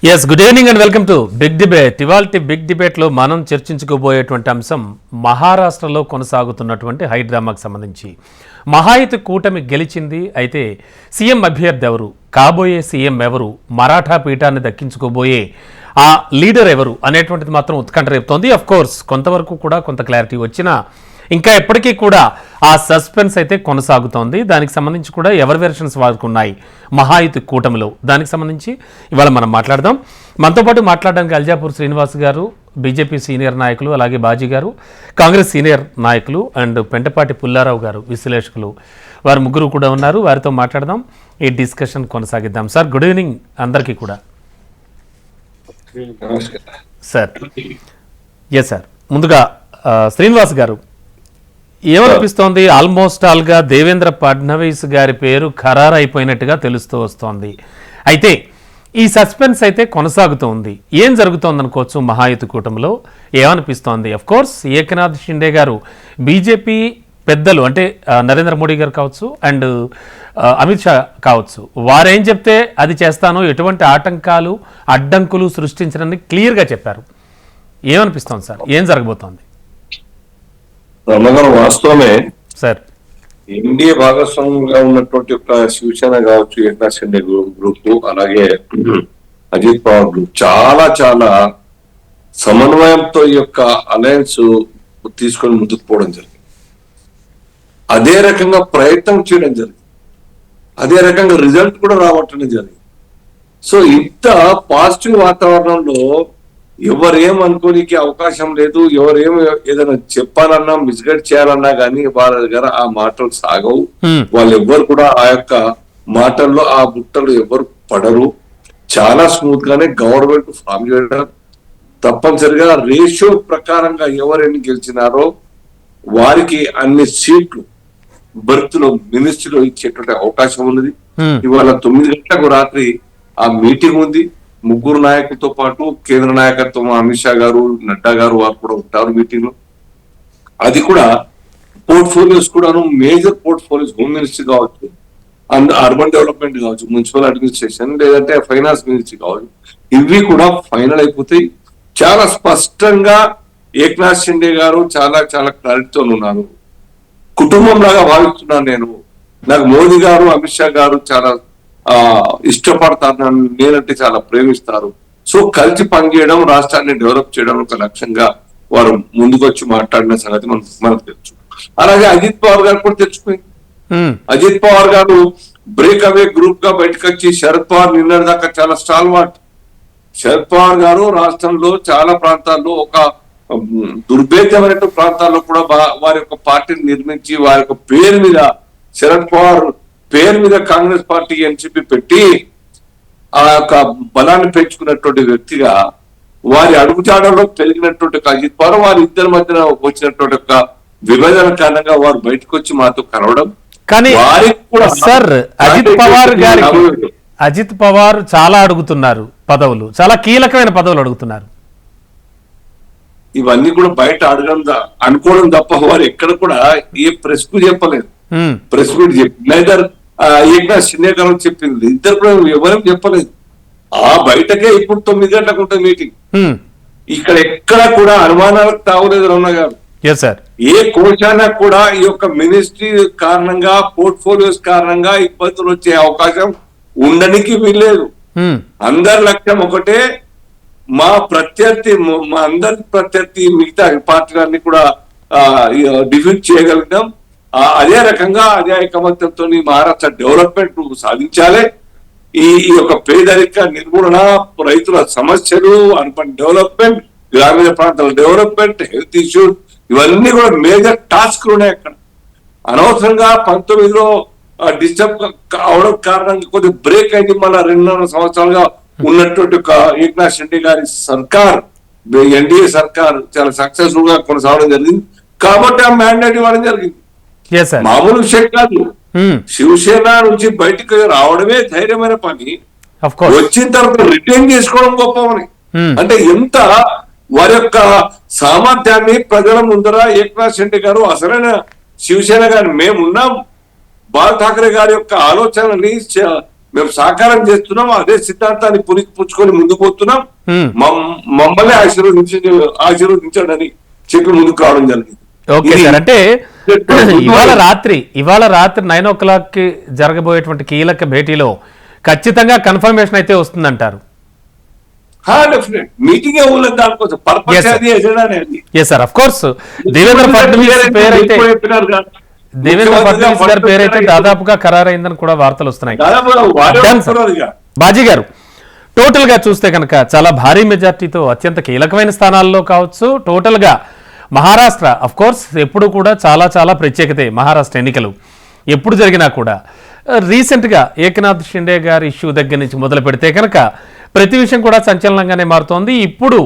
Yes, good evening and welcome to big debate. ఇవాల్టి బిగ్ డిబేట్లో మనం చర్చించుకోబోయేటువంటి అంశం మహారాష్ట్రలో కొనసాగుతున్నటువంటి హైడ్రామాకు సంబంధించి. మహాయుతి కూటమి గెలిచింది, అయితే సీఎం అభ్యర్థి ఎవరు, కాబోయే సీఎం ఎవరు, మరాఠా పీఠాన్ని దక్కించుకోబోయే ఆ లీడర్ ఎవరు అనేటువంటిది మాత్రం ఉత్కంఠ రేపుతోంది. అఫ్ కోర్స్ కొంతవరకు కూడా కొంత క్లారిటీ వచ్చినా ఇంకా ఎప్పటికీ కూడా ఆ సస్పెన్స్ అయితే కొనసాగుతోంది. దానికి సంబంధించి కూడా ఎవరి వెర్షన్స్ వారికి ఉన్నాయి మహాయుతి కూటమిలో, దానికి సంబంధించి ఇవాళ మనం మాట్లాడదాం. మనతో పాటు మాట్లాడడానికి అల్జాపూర్ శ్రీనివాస్ గారు, బీజేపీ సీనియర్ నాయకులు, అలాగే బాజీ గారు కాంగ్రెస్ సీనియర్ నాయకులు, అండ్ పెంటపాటి పుల్లారావు గారు విశ్లేషకులు, వారు ముగ్గురు కూడా ఉన్నారు. వారితో మాట్లాడదాం, ఈ డిస్కషన్ కొనసాగిద్దాం. సార్, గుడ్ ఈవినింగ్ అందరికీ కూడా. సార్, ఎస్ సార్, ముందుగా శ్రీనివాస్ గారు, ఏమనిపిస్తోంది? ఆల్మోస్ట్ ఆల్గా దేవేంద్ర ఫడ్నవీస్ గారి పేరు ఖరారు అయిపోయినట్టుగా తెలుస్తూ వస్తోంది. అయితే ఈ సస్పెన్స్ అయితే కొనసాగుతోంది. ఏం జరుగుతోంది అనుకోవచ్చు మహాయుతి కూటమిలో? ఏమనిపిస్తోంది? అఫ్ కోర్స్ ఏకనాథ్ షిండే గారు, బీజేపీ పెద్దలు అంటే నరేంద్ర మోడీ గారు కావచ్చు అండ్ అమిత్ షా కావచ్చు, వారేం చెప్తే అది చేస్తాను, ఎటువంటి ఆటంకాలు అడ్డంకులు సృష్టించడానికి క్లియర్గా చెప్పారు. ఏమనిపిస్తోంది సార్? ఏం జరగబోతోంది? రమగారు, వాస్తవమే సార్. ఎన్డీఏ భాగస్వామ్యంగా ఉన్నటువంటి ఒక శివసేన కావచ్చు, ఏకనాథ్ షిండే గ్రూప్, అలాగే అజిత్ పవార్ గ్రూప్ చాలా చాలా సమన్వయంతో ఈ యొక్క అలయన్స్ తీసుకొని ముందుకు పోవడం జరిగింది. అదే రకంగా ప్రయత్నం చేయడం జరిగింది, అదే రకంగా రిజల్ట్ కూడా రావటం జరిగింది. సో ఇంత పాజిటివ్ వాతావరణంలో ఎవరేమనుకోనికి అవకాశం లేదు. ఎవరేం ఏదైనా చెప్పాలన్నా, మిస్గైడ్ చేయాలన్నా కానీ వాళ్ళ దగ్గర ఆ మాటలు సాగవు. వాళ్ళు ఎవ్వరు కూడా ఆ యొక్క మాటల్లో ఆ బుట్టలు ఎవరు పడరు. చాలా స్మూత్ గానే గవర్నమెంట్ ఫామ్ చేయడం, తప్పనిసరిగా రేషియో ప్రకారంగా ఎవరెన్ని గెలిచినారో వారికి అన్ని సీట్లు బర్త్లో మినిస్ట్రీలో ఇచ్చేటువంటి అవకాశం ఉన్నది. ఇవాళ 9 గంటలకు రాత్రి ఆ మీటింగ్ ఉంది. ముగ్గురు నాయకులతో పాటు కేంద్ర నాయకత్వం అమిత్ షా గారు, నడ్డా గారు వారు కూడా ఉంటారు మీటింగ్ లో. అది కూడా పోర్ట్ఫోలియోస్ కూడాను, మేజర్ పోర్ట్ఫోలియోస్, హోమ్ మినిస్ట్రీ కావచ్చు, అండ్ అర్బన్ డెవలప్మెంట్ కావచ్చు, మున్సిపల్ అడ్మినిస్ట్రేషన్, లేదంటే ఫైనాన్స్ మినిస్ట్రీ కావచ్చు, ఇవి కూడా ఫైనల్ అయిపోతాయి. చాలా స్పష్టంగా ఏకనాథ్ షిండే గారు చాలా చాలా క్లారిటీతో ఉన్నారు. కుటుంబం లాగా భావిస్తున్నాను నేను. నాకు మోదీ గారు, అమిత్ షా గారు చాలా ఇష్టపడతారు, నేనంటే చాలా ప్రేమిస్తారు. సో కలిసి పనిచేయడం, రాష్ట్రాన్ని డెవలప్ చేయడం ఒక లక్ష్యంగా వారు ముందుకొచ్చి మాట్లాడిన సంగతి మనకు తెలుసు. అలాగే అజిత్ పవార్ గారు కూడా తెచ్చుకుంది. అజిత్ పవార్ గారు బ్రేక్ అవే గ్రూప్ గా బయటకు వచ్చి శరద్ పవార్ నిన్నటి దాకా చాలా స్టాల్వార్ట్. శరద్ పవార్ గారు రాష్ట్రంలో చాలా ప్రాంతాల్లో, ఒక దుర్భేద్యమైన ప్రాంతాల్లో కూడా వారి యొక్క పార్టీని నిర్మించి, వారి యొక్క పేరు మీద, శరద్ పవార్ పేరు మీద కాంగ్రెస్ పార్టీ ఎన్సీపీ పెట్టి ఆ యొక్క బలాన్ని పెంచుకున్నటువంటి వ్యక్తిగా, వారి అడుగుజాడలో పెరిగినటువంటి అజిత్ పవార్, వారి ఇద్దరి మధ్యన వచ్చినటువంటి ఒక విభజన కారణంగా వారు బయటకు వచ్చి మాతో కలవడం. కానీ సార్, అజిత్ పవార్ చాలా అడుగుతున్నారు పదవులు, చాలా కీలకమైన పదవులు అడుగుతున్నారు. ఇవన్నీ కూడా బయట అడగడం అనుకోవడం తప్ప వారు ఎక్కడ కూడా ఏ ప్రెస్ కు చెప్పలేదు. ప్రెస్ మీట్ చెప్పి ఏకనాథ్ షిండే గారు చెప్పింది, ఇద్దరు కూడా ఎవరేం చెప్పలేదు. ఆ బయటకే ఇప్పుడు 9 గంటలకు ఉంటుంది మీటింగ్. ఇక్కడ ఎక్కడ కూడా అనుమానాలకు తావలేదు రమణ గారు. ఏ కోశాన కూడా ఈ యొక్క మినిస్ట్రీ కారణంగా, పోర్ట్ఫోలియోస్ కారణంగా ఇబ్బందులు వచ్చే అవకాశం ఉండడానికి వీల్లేదు. అందరి లక్ష్యం ఒకటే, మా ప్రత్యర్థి, మా అందరి ప్రత్యర్థి మిగతా పార్టీలన్నీ కూడా డిఫీట్ చేయగలిగినాం. అదే రకంగా అదే ఐకమత్యంతో మహారాష్ట్ర డెవలప్మెంట్ సాధించాలి. ఈ యొక్క పేదరిక నిర్మూలన, రైతుల సమస్యలు, అర్బన్ డెవలప్మెంట్, గ్రామీణ ప్రాంతాల డెవలప్మెంట్, హెల్త్ ఇష్యూస్, ఇవన్నీ కూడా మేజర్ టాస్క్లు ఉన్నాయి అక్కడ. అనవసరంగా 19లో డిస్టర్బ్ అవడం కారణంగా కొద్దిగా బ్రేక్ అయింది. మళ్ళీ 2.5 సంవత్సరాలుగా ఉన్నటువంటి ఒక ఏకనాథ్ షిండే గారి సర్కార్, ఎన్డీఏ సర్కార్ చాలా సక్సెస్ఫుల్ గా కొనసాగడం జరిగింది. కాబట్టి ఆ మ్యాండేట్ ఇవ్వడం జరిగింది. మామూలు విషయం కాదు. శివసేన నుంచి బయటకు రావడమే ధైర్యమైన పని. వచ్చిన తర్వాత రిటైన్ చేసుకోవడం గొప్ప పని. అంటే ఎంత వారి యొక్క సామర్థ్యాన్ని ప్రజల ముందర ఏకనాథ్ షిండే గారు, అసలైన శివసేన గారు మేమున్నాం, బాల్ ఠాకరే గారి యొక్క ఆలోచనని మేము సాకారం చేస్తున్నాం, అదే సిద్ధాంతాన్ని పుచ్చుకొని ముందుకు పోతున్నాం, హ్మ్. మమ్మల్ని ఆశీర్వదించాడని చెప్పి ముందుకు రావడం జరిగింది. ఓకే సార్, అంటే ఇవాళ రాత్రి 9 o'clock కి జరగబోయేటువంటి కీలక భేటీలో ఖచ్చితంగా కన్ఫర్మేషన్ అయితే వస్తుందంటారు. మీటింగ్ దానికోసం పర్పస్ అది ఎజెండా అనేది. Yes sir, of course Devendra Fadnavis పేరైతే గారి పేరైతే దాదాపుగా ఖరారైందని కూడా వార్తలు వస్తున్నాయి. బాజీ గారు, టోటల్ గా చూస్తే కనుక చాలా భారీ మెజార్టీతో అత్యంత కీలకమైన స్థానాల్లో కావచ్చు, టోటల్ గా మహారాష్ట్ర అఫ్ కోర్స్ ఎప్పుడు కూడా చాలా చాలా ప్రత్యేకతే. మహారాష్ట్ర ఎన్నికలు ఎప్పుడు జరిగినా కూడా రీసెంట్ గా ఏకనాథ్ షిండే గారి ఇష్యూ దగ్గర నుంచి మొదలు పెడితే కనుక ప్రతి విషయం కూడా సంచలనంగానే మారుతోంది. ఇప్పుడు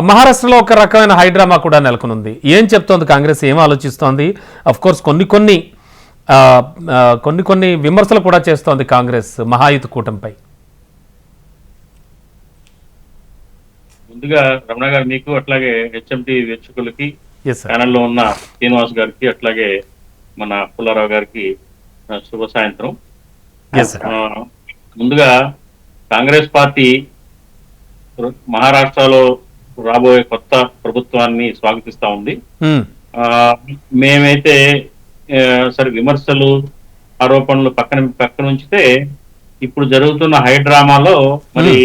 మహారాష్ట్రలో ఒక రకమైన హైడ్రామా కూడా నెలకొనుంది. ఏం చెప్తోంది కాంగ్రెస్, ఏం ఆలోచిస్తోంది? అఫ్ కోర్స్ కొన్ని విమర్శలు కూడా చేస్తోంది కాంగ్రెస్ మహాయుతి కూటమిపై. ముందుగా రమణ గారు మీకు, అట్లాగే హెచ్ఎంటి వీక్షకులకి, ఛానల్లో ఉన్న శ్రీనివాస్ గారికి, అట్లాగే మన పుల్లారావు గారికి శుభ సాయంత్రం. ముందుగా కాంగ్రెస్ పార్టీ మహారాష్ట్రలో రాబోయే కొత్త ప్రభుత్వాన్ని స్వాగతిస్తా ఉంది. మేమైతే సరే విమర్శలు ఆరోపణలు పక్కన ఉంచితే ఇప్పుడు జరుగుతున్న హైడ్రామాలో మరి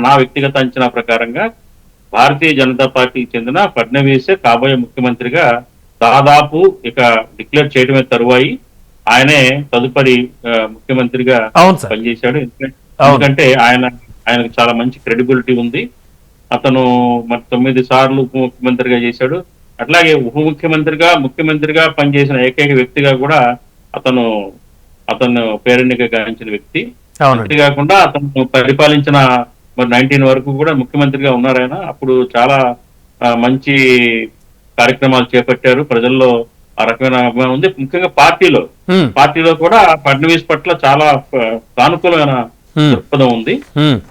నా వ్యక్తిగత అంచనా ప్రకారంగా భారతీయ జనతా పార్టీకి చెందిన ఫడ్నవీసే కాబోయే ముఖ్యమంత్రిగా దాదాపు ఇక డిక్లేర్ చేయడమే తరువాయి. ఆయనే తదుపరి ముఖ్యమంత్రిగా పనిచేశాడు. ఎందుకంటే ఆయనకు చాలా మంచి క్రెడిబిలిటీ ఉంది. అతను మరి 9 సార్లు ఉప ముఖ్యమంత్రిగా చేశాడు. అట్లాగే ఉప ముఖ్యమంత్రిగా పనిచేసిన ఏకైక వ్యక్తిగా కూడా అతను పేరెన్నిక గాంచిన వ్యక్తి. అంతేకాకుండా అతను పరిపాలించిన మరి 19 వరకు కూడా ముఖ్యమంత్రిగా ఉన్నారు ఆయన. అప్పుడు చాలా మంచి కార్యక్రమాలు చేపట్టారు. ప్రజల్లో ఆ రకమైన అభిమానం ఉంది. ముఖ్యంగా పార్టీలో కూడా ఫడ్నవీస్ పట్ల చాలా సానుకూలమైన దృక్పథం ఉంది.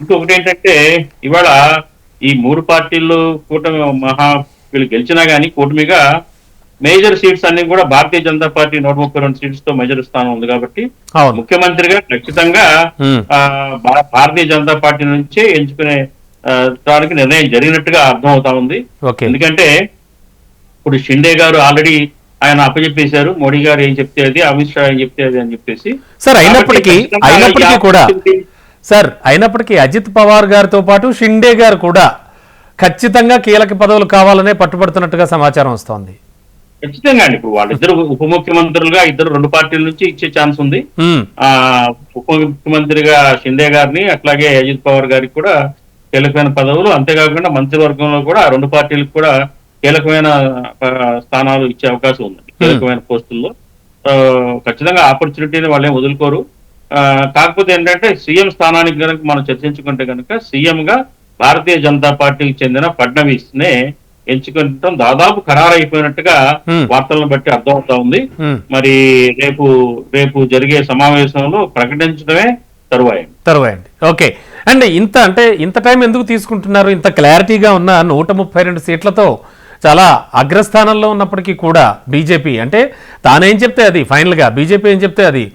ఇంకొకటి ఏంటంటే ఇవాళ ఈ 3 పార్టీలు కూటమి వీళ్ళు గెలిచినా గానీ కూటమిగా మేజర్ సీట్స్ అన్ని కూడా భారతీయ జనతా పార్టీ 132 సీట్స్ తో మేజర్ స్థానం ఉంది. కాబట్టి ముఖ్యమంత్రిగా ఖచ్చితంగా భారతీయ జనతా పార్టీ నుంచే ఎంచుకునే దానికి నిర్ణయం జరిగినట్టుగా అర్థం అవుతా ఉంది. ఎందుకంటే ఇప్పుడు షిండే గారు ఆల్రెడీ ఆయన అప్పచెప్పేశారు, మోడీ గారు ఏం చెప్తే అది, అమిత్ షా ఏం చెప్తే అది అని చెప్పేసి. సార్ అయినప్పటికీ అజిత్ పవార్ గారితో పాటు షిండే గారు కూడా ఖచ్చితంగా కీలక పదవులు కావాలనే పట్టుబడుతున్నట్టుగా సమాచారం వస్తోంది. ఖచ్చితంగా అండి. ఇప్పుడు వాళ్ళిద్దరు ఉప ముఖ్యమంత్రులుగా 2 పార్టీల నుంచి ఇచ్చే ఛాన్స్ ఉంది. ఉప ముఖ్యమంత్రిగా షిండే గారిని, అట్లాగే అజిత్ పవార్ గారికి కూడా కీలకమైన పదవులు, అంతేకాకుండా మంత్రివర్గంలో కూడా 2 పార్టీలకు కూడా కీలకమైన స్థానాలు ఇచ్చే అవకాశం ఉంది. కీలకమైన పోస్టుల్లో ఖచ్చితంగా ఆపర్చునిటీని వాళ్ళేం వదులుకోరు. కాకపోతే ఏంటంటే సీఎం స్థానానికి కనుక మనం చర్చించుకుంటే కనుక సీఎం గా భారతీయ జనతా పార్టీకి చెందిన ఫడ్నవీస్ నే ఎంచుకుంటాం దాదాపు ఖరారైపోయినట్టుగా వార్తలను బట్టి అర్థం అవుతా ఉంది. మరి రేపు జరిగే సమావేశంలో ప్రకటించడమే తరువాయండి. ఓకే, అండ్ ఇంత టైం ఎందుకు తీసుకుంటున్నారు? ఇంత క్లారిటీగా ఉన్న 132 సీట్లతో చాలా అగ్రస్థానంలో ఉన్నప్పటికీ కూడా బీజేపీ అంటే తానేం చెప్తే అది, ఫైనల్ గా బీజేపీ ఏం చెప్తే అది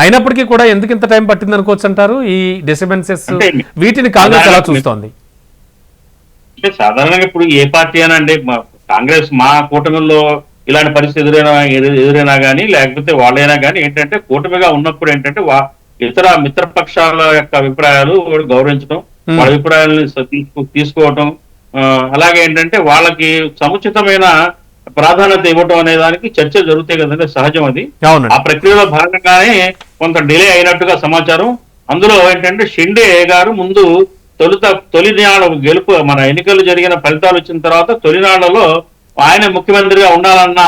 అయినప్పటికీ కూడా ఎందుకు ఇంత టైం పట్టింది అనుకోవచ్చు అంటారు? ఈ డిస్టర్బెన్సెస్ వీటిని కాంగ్రెస్ ఎలా చూస్తోంది? అంటే సాధారణంగా ఇప్పుడు ఏ పార్టీ అయినా అంటే కాంగ్రెస్ మా కూటమిలో ఇలాంటి పరిస్థితి ఎదురైనా కానీ లేకపోతే వాళ్ళైనా కానీ ఏంటంటే కూటమిగా ఉన్నప్పుడు ఏంటంటే ఇతర మిత్రపక్షాల యొక్క అభిప్రాయాలు గౌరవించడం, వాళ్ళ అభిప్రాయాలను తీసుకోవటం, అలాగే ఏంటంటే వాళ్ళకి సముచితమైన ప్రాధాన్యత ఇవ్వటం అనే దానికి చర్చలు జరుగుతాయి కదంటే సహజం అది. ఆ ప్రక్రియలో భాగంగానే కొంత డిలే అయినట్టుగా సమాచారం. అందులో ఏంటంటే షిండే గారు ముందు తొలినాడు గెలుపు మన ఎన్నికలు జరిగిన ఫలితాలు వచ్చిన తర్వాత తొలినాళ్లలో ఆయన ముఖ్యమంత్రిగా ఉండాలన్న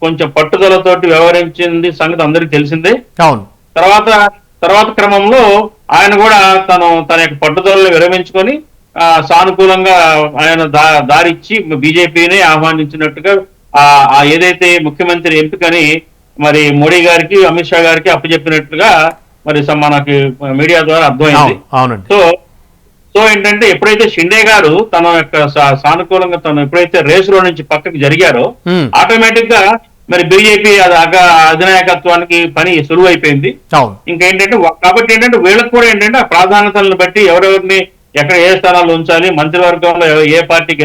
కొంచెం పట్టుదలతోటి వ్యవహరించింది సంగతి అందరికీ తెలిసిందే. తర్వాత క్రమంలో ఆయన కూడా తన యొక్క పట్టుదలను విరమించుకొని సానుకూలంగా ఆయన దారిచ్చి బీజేపీని ఆహ్వానించినట్టుగా ఏదైతే ముఖ్యమంత్రి ఎంపికని మరి మోడీ గారికి, అమిత్ షా గారికి అప్పచెప్పినట్టుగా మరి మనకి మీడియా ద్వారా అర్థమైంది. సో ఏంటంటే ఎప్పుడైతే షిండే గారు తన యొక్క సానుకూలంగా ఎప్పుడైతే రేసులో నుంచి పక్కకి జరిగారో ఆటోమేటిక్ గా మరి బీజేపీ అధినాయకత్వానికి పని సులువు అయిపోయింది. అవును. ఇంకేంటంటే కాబట్టి ఏంటంటే వీళ్ళకి కూడా ఏంటంటే ఆ ప్రాధాన్యతలను బట్టి ఎవరెవరిని ఎక్కడ ఏ స్థానాలు ఉంచాలి, మంత్రివర్గంలో ఏ పార్టీకి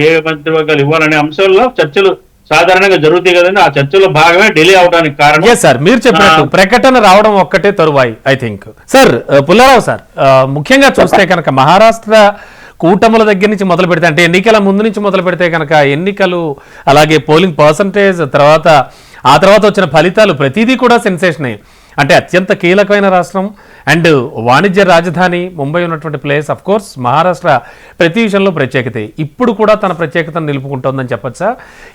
ఏ మంత్రివర్గాలు ఇవ్వాలనే అంశాల్లో చర్చలు సాధారణంగా జరుగుతాయి కదండి. ఆ చర్చలో భాగమే డిలే అవడానికి కారణం. సార్ మీరు చెప్పినట్టు ప్రకటన రావడం ఒక్కటే తరువాయి I think. Sir Pullarao sir, ముఖ్యంగా చూస్తే కనుక మహారాష్ట్ర కూటముల దగ్గర నుంచి మొదలు పెడితే, అంటే ఎన్నికల ముందు నుంచి మొదలు పెడితే కనుక ఎన్నికలు, అలాగే పోలింగ్ పర్సంటేజ్, ఆ తర్వాత వచ్చిన ఫలితాలు ప్రతిదీ కూడా సెన్సేషనే. అంటే అత్యంత కీలకమైన రాష్ట్రం అండ్ వాణిజ్య రాజధాని ముంబై ఉన్నటువంటి ప్లేస్. అఫ్ కోర్స్ మహారాష్ట్ర ప్రతి విషయంలో ప్రత్యేకతే. ఇప్పుడు కూడా తన ప్రత్యేకతను నిలుపుకుంటోందని చెప్పచ్చా?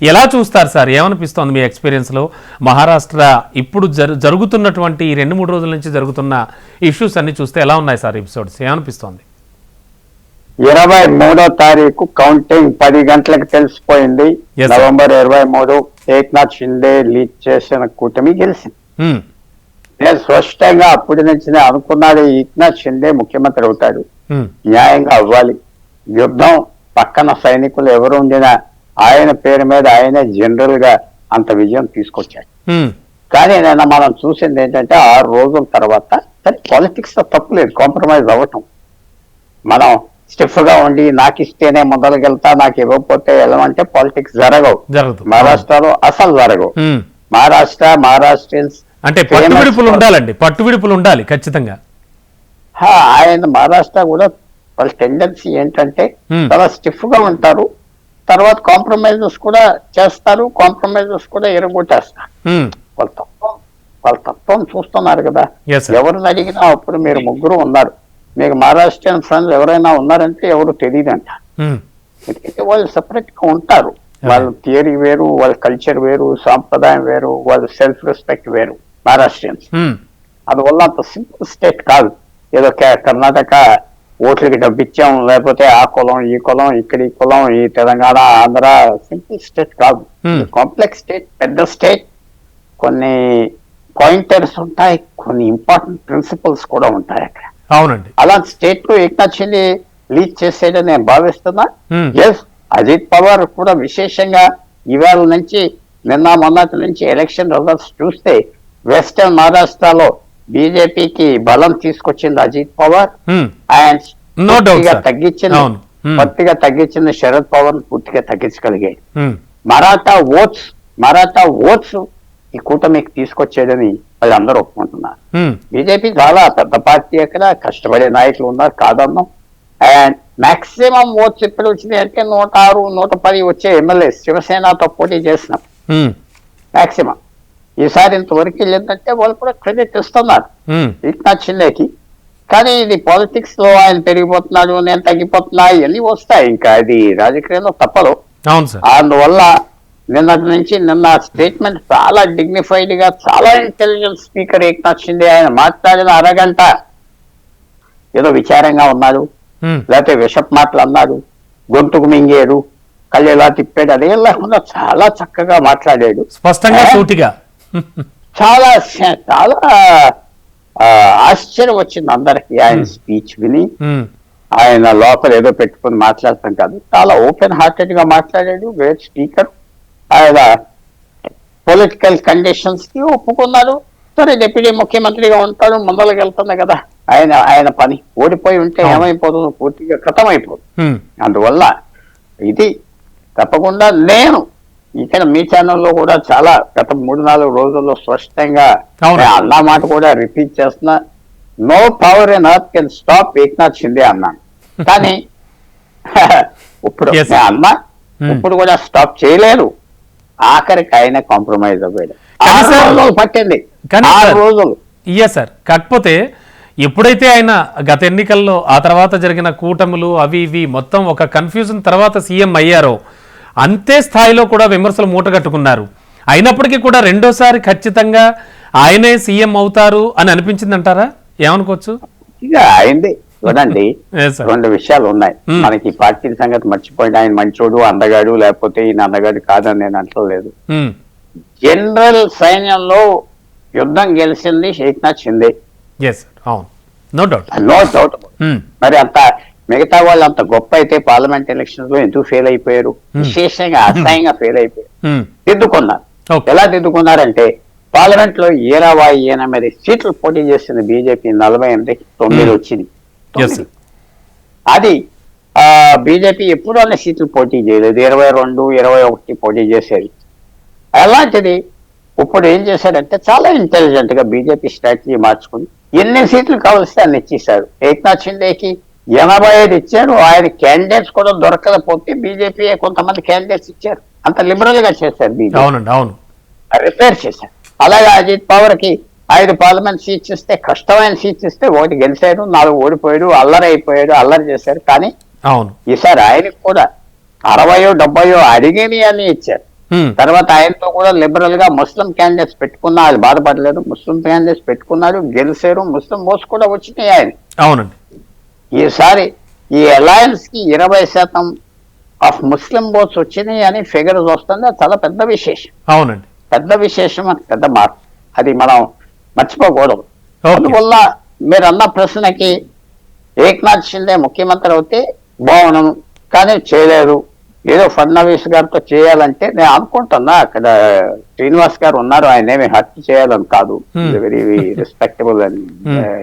ఎలా చూస్తారు సార్? ఏమనిపిస్తోంది మీ ఎక్స్పీరియన్స్లో మహారాష్ట్ర ఇప్పుడు జరుగుతున్నటువంటి ఈ 2-3 రోజుల నుంచి జరుగుతున్న ఇష్యూస్ అన్ని చూస్తే ఎలా ఉన్నాయి సార్ ఎపిసోడ్స్? ఏమనిపిస్తోంది? 23వ తారీఖు కౌంటింగ్ 10 గంటలకు తెలిసిపోయింది. Yes, sir. November 23 Eknath Shinde lead చేసిన కూటమి గెలిచింది. నేను స్పష్టంగా అప్పటి నుంచి నేను అనుకున్నాడు ఏక్నాథ్ షిండే ముఖ్యమంత్రి అవుతాడు, న్యాయంగా అవ్వాలి. యుద్ధం పక్కన సైనికులు ఎవరు ఉండినా ఆయన పేరు మీద ఆయనే జనరల్ గా అంత విజయం తీసుకొచ్చాడు. కానీ నిన్న మనం చూసింది ఏంటంటే 6 రోజుల తర్వాత సరే పాలిటిక్స్ లో తప్పులేదు, కాంప్రమైజ్ అవ్వటం. మనం స్టిఫ్ గా ఉండి నాకు ఇస్తేనే మొదలుకెళ్తా, నాకు ఇవ్వకపోతే వెళ్ళమంటే పాలిటిక్స్ జరగవు. మహారాష్ట్రలో అసలు జరగవు. మహారాష్ట్రియన్స్ అంటే పట్టువిడుపులు ఉండాలండి, పట్టువిడుపులు ఉండాలి ఖచ్చితంగా. ఆయన మహారాష్ట్ర కూడా వాళ్ళ టెండెన్సీ ఏంటంటే చాలా స్టిఫ్ గా ఉంటారు, తర్వాత కాంప్రమైజెస్ కూడా చేస్తారు, కాంప్రమైజెస్ కూడా ఎరగొట్టేస్తారు. వాళ్ళ తత్వం చూస్తున్నారు కదా. ఎవరిని అడిగినా అప్పుడు మీరు ముగ్గురు ఉన్నారు, మీకు మహారాష్ట్రియన్ ఫ్రెండ్స్ ఎవరైనా ఉన్నారంటే ఎవరు తెలియదంట. ఎందుకంటే వాళ్ళు సెపరేట్ గా ఉంటారు, వాళ్ళ థియరీ వేరు, వాళ్ళ కల్చర్ వేరు, సాంప్రదాయం వేరు, వాళ్ళ సెల్ఫ్ రెస్పెక్ట్ వేరు మహారాష్ట్రియన్స్. అందువల్ల అంత సింపుల్ స్టేట్ కాదు. ఏదో కర్ణాటక ఓట్లకి డబ్బిచ్చాం, లేకపోతే ఆ కులం ఈ కులం, ఇక్కడ ఈ కులం, ఈ తెలంగాణ ఆంధ్ర, సింపుల్ స్టేట్ కాదు. కాంప్లెక్స్ స్టేట్, పెద్ద స్టేట్. కొన్ని పాయింటర్స్ ఉంటాయి, కొన్ని ఇంపార్టెంట్ ప్రిన్సిపల్స్ కూడా ఉంటాయి అక్కడ. అవునండి. అలాంటి స్టేట్ లో ఏక్నాథ్ షిండే లీడ్ చేసేదని నేను భావిస్తున్నా. ఎస్, అజిత్ పవార్ కూడా విశేషంగా ఇవాళ నుంచి నిన్న మొన్నటి నుంచి ఎలక్షన్ రిజల్ట్స్ చూస్తే వెస్టర్న్ మహారాష్ట్రలో బీజేపీకి బలం తీసుకొచ్చింది అజిత్ పవార్. ఆయన పూర్తిగా తగ్గించింది శరద్ పవార్ పూర్తిగా తగ్గించగలిగాడు. మరాఠా ఓట్స్ ఈ కూటమికి తీసుకొచ్చేదని వాళ్ళందరూ ఒప్పుకుంటున్నారు. బీజేపీ చాలా పెద్ద పార్టీ, అక్కడ కష్టపడే నాయకులు ఉన్నారు కాదన్నాం. అండ్ మాక్సిమం ఓట్స్ ఎప్పుడు వచ్చినాయి అంటే 106, 110 వచ్చే ఎమ్మెల్యే శివసేనతో పోటీ చేసినాం మాక్సిమం. ఈసారి ఇంతవరకు వెళ్ళిందంటే వాళ్ళు కూడా క్రెడిట్ ఇస్తున్నారు ఏక్నాథ్ షిండేకి. కానీ ఇది పాలిటిక్స్ లో ఆయన పెరిగిపోతున్నాడు, నేను తగ్గిపోతున్నా, ఇవన్నీ వస్తాయి. ఇంకా అది రాజకీయంలో తప్పదు. అందువల్ల నిన్న స్టేట్మెంట్ చాలా డిగ్నిఫైడ్ గా, చాలా ఇంటెలిజెంట్ స్పీకర్ ఏక్నాథ్ షిండే. ఆయన మాట్లాడిన అరగంట ఏదో విచారంగా ఉన్నాడు, లేకపోతే విషప్ మాటలు అన్నాడు, గొంతుకు మింగేడు, కళ్ళు ఎలా తిప్పాడు, అదేం లేకుండా చాలా చక్కగా మాట్లాడాడు, స్పష్టంగా సూటిగా. చాలా చాలా ఆశ్చర్యం వచ్చింది అందరికి ఆయన స్పీచ్ విని. ఆయన లోపల ఏదో పెట్టుకుని మాట్లాడతాం కాదు, చాలా ఓపెన్ హార్టెడ్ గా మాట్లాడాడు. Great speaker. ఆయన పొలిటికల్ కండిషన్స్ కి ఒప్పుకున్నాడు. సరే డిప్యూటీ ముఖ్యమంత్రిగా ఉంటాడు, ముందరకు వెళ్తుంది కదా ఆయన పని. ఓడిపోయి ఉంటే ఏమైపోతుందో పూర్తిగా ఖతం అయిపోతుంది. అందువల్ల ఇది తప్పకుండా నేను ఇక్కడ మీ ఛానల్లో కూడా చాలా గత 3-4 రోజుల్లో స్పష్టంగా అన్నా మాట కూడా రిపీట్ చేస్తున్నా. No power in earth can stop Eknath Shinde అన్నాను. కానీ ఇప్పుడు అన్నా ఇప్పుడు కూడా స్టాప్ చేయలేరు. ఆఖరికి ఆయన కాంప్రమైజ్ అవ్వాడు. 6 రోజులు పట్టింది, 6 రోజులు. సార్, కాకపోతే ఎప్పుడైతే ఆయన గత ఎన్నికల్లో ఆ తర్వాత జరిగిన కూటములు అవి ఇవి మొత్తం ఒక కన్ఫ్యూజన్ తర్వాత సీఎం అయ్యారో అంతే స్థాయిలో కూడా విమర్శలు మూటగట్టుకున్నారు. అయినప్పటికీ కూడా రెండోసారి ఖచ్చితంగా ఆయనే సీఎం అవుతారు అని అనిపించింది అంటారా? ఏమనుకోవచ్చు? ఇక అయింది చూడండి. 2 విషయాలు ఉన్నాయి మనకి. పార్టీ సంగతి మర్చిపోయింది. ఆయన మంచోడు, అందగాడు, లేకపోతే ఈయన అందగాడు కాదని నేను అంటలేదు. జనరల్ సైన్యంలో యుద్ధం గెలిచింది ఏక్నాథ్ షిండే. No doubt. మరి అంత మిగతా వాళ్ళు అంత గొప్ప అయితే పార్లమెంట్ ఎలక్షన్స్ లో ఎందుకు ఫెయిల్ అయిపోయారు? విశేషంగా అసహ్యంగా ఫెయిల్ అయిపోయారు. ఎందుకున్నారు? Okay. ఎలా దిద్దుకున్నారంటే పార్లమెంట్ లో 28 సీట్లు పోటీ చేసింది బీజేపీ, 48 వచ్చింది. Yes, sir. అది బీజేపీ ఎప్పుడు అన్ని సీట్లు పోటీ చేయలేదు, 22, 21 పోటీ చేసేది. అలాంటిది ఇప్పుడు ఏం చేశాడంటే చాలా ఇంటెలిజెంట్ గా బీజేపీ స్ట్రాటజీ మార్చుకుని ఎన్ని సీట్లు కావలిస్తే అన్ని ఇచ్చేశారు. ఏక్నాథ్ షిండేకి 85 ఇచ్చారు. ఆయన క్యాండిడేట్స్ కూడా దొరకకపోతే బీజేపీ కొంతమంది క్యాండిడేట్స్ ఇచ్చారు. అంత లిబరల్ గా చేశారు బీజేపీ, అవునండి, అవును. రిపేర్ చేశారు. అలాగే అజిత్ పవార్ కి 5 పార్లమెంట్ సీట్స్ ఇస్తే, కష్టమైన సీట్స్ ఇస్తే 1 గెలిచాడు, 4 ఓడిపోయాడు, అల్లరి అయిపోయాడు, అల్లరి చేశారు. కానీ అవును. ఈసారి ఆయనకు కూడా 60, 70 అడిగిని అని ఇచ్చారు. తర్వాత ఆయనతో కూడా లిబరల్ గా ముస్లిం క్యాండిడేట్స్ పెట్టుకున్నా ఆయన బాధపడలేదు. ముస్లిం క్యాండిడేట్స్ పెట్టుకున్నారు, గెలిచారు. ముస్లిం ఓట్స్ కూడా వచ్చినాయి ఆయన. అవునండి. ఈసారి ఈ అలయన్స్ కి 20% ఆఫ్ ముస్లిం ఓట్స్ వచ్చినాయి అని ఫిగర్స్ వస్తుంది. అది చాలా పెద్ద విశేషం. అవునండి. పెద్ద విశేషం, అని పెద్ద మార్పు. అది మనం మర్చిపోకూడదు. Okay. అందువల్ల మీరు అన్న ప్రశ్నకి ఏక్నాథ్ షిండే ముఖ్యమంత్రి అవుతే బాగున్నాను, కానీ చేయలేదు. ఏదో ఫడ్నవీస్ గారితో చేయాలంటే నేను అనుకుంటున్నా. అక్కడ శ్రీనివాస్ గారు ఉన్నారు, ఆయన ఏమి హర్ట్ చేయాలని కాదు. Very respectable and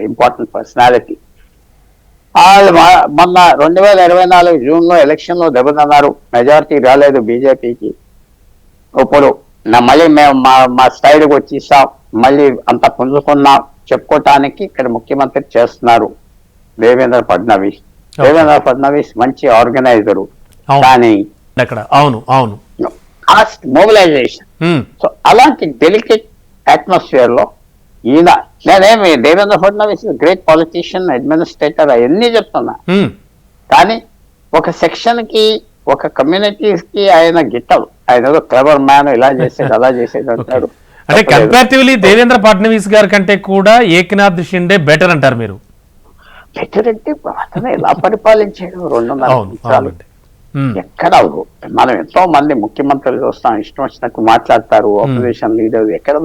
important personality. వాళ్ళు మొన్న 2024 జూన్ లో ఎలక్షన్ లో దెబ్బతిన్నారు, మెజారిటీ రాలేదు బీజేపీకి. ఇప్పుడు మళ్ళీ మేము మా స్టైల్కి వచ్చేసాం, మళ్ళీ అంత పుంజుకున్నాం చెప్పుకోవటానికి ఇక్కడ ముఖ్యమంత్రి చేస్తున్నారు దేవేంద్ర ఫడ్నవీస్. దేవేంద్ర ఫడ్నవీస్ మంచి ఆర్గనైజరు, కానీ అక్కడ అవును అవును కాస్ట్ మొబిలైజేషన్. సో అలాంటి డెలికేట్ అట్మాస్ఫియర్ లో ఈయన, నేనేమి Devendra Fadnavis great politician, administrator అవన్నీ చెప్తున్నా, కానీ ఒక సెక్షన్ కి, ఒక కమ్యూనిటీస్ కి ఆయన గిట్టదు. ఆయన ఏదో క్లవర్ మ్యాన్, ఇలా చేసేది అలా చేసేది అంటారు. అంటే కంపారిటివ్లీ దేవేంద్ర ఫడ్నవీస్ గారి కంటే కూడా ఏక్నాథ్ షిండే బెటర్ అంటారు మీరు? బెటర్ అంటే అతను ఎలా పరిపాలించాడు 2.5 సంవత్సరాలు. ఎక్కడ మనం ఎంతో మంది ముఖ్యమంత్రులు చూస్తాం, ఇష్టం వచ్చినట్టు మాట్లాడతారు. ఆపోజిషన్ లీడర్ ఎక్కడ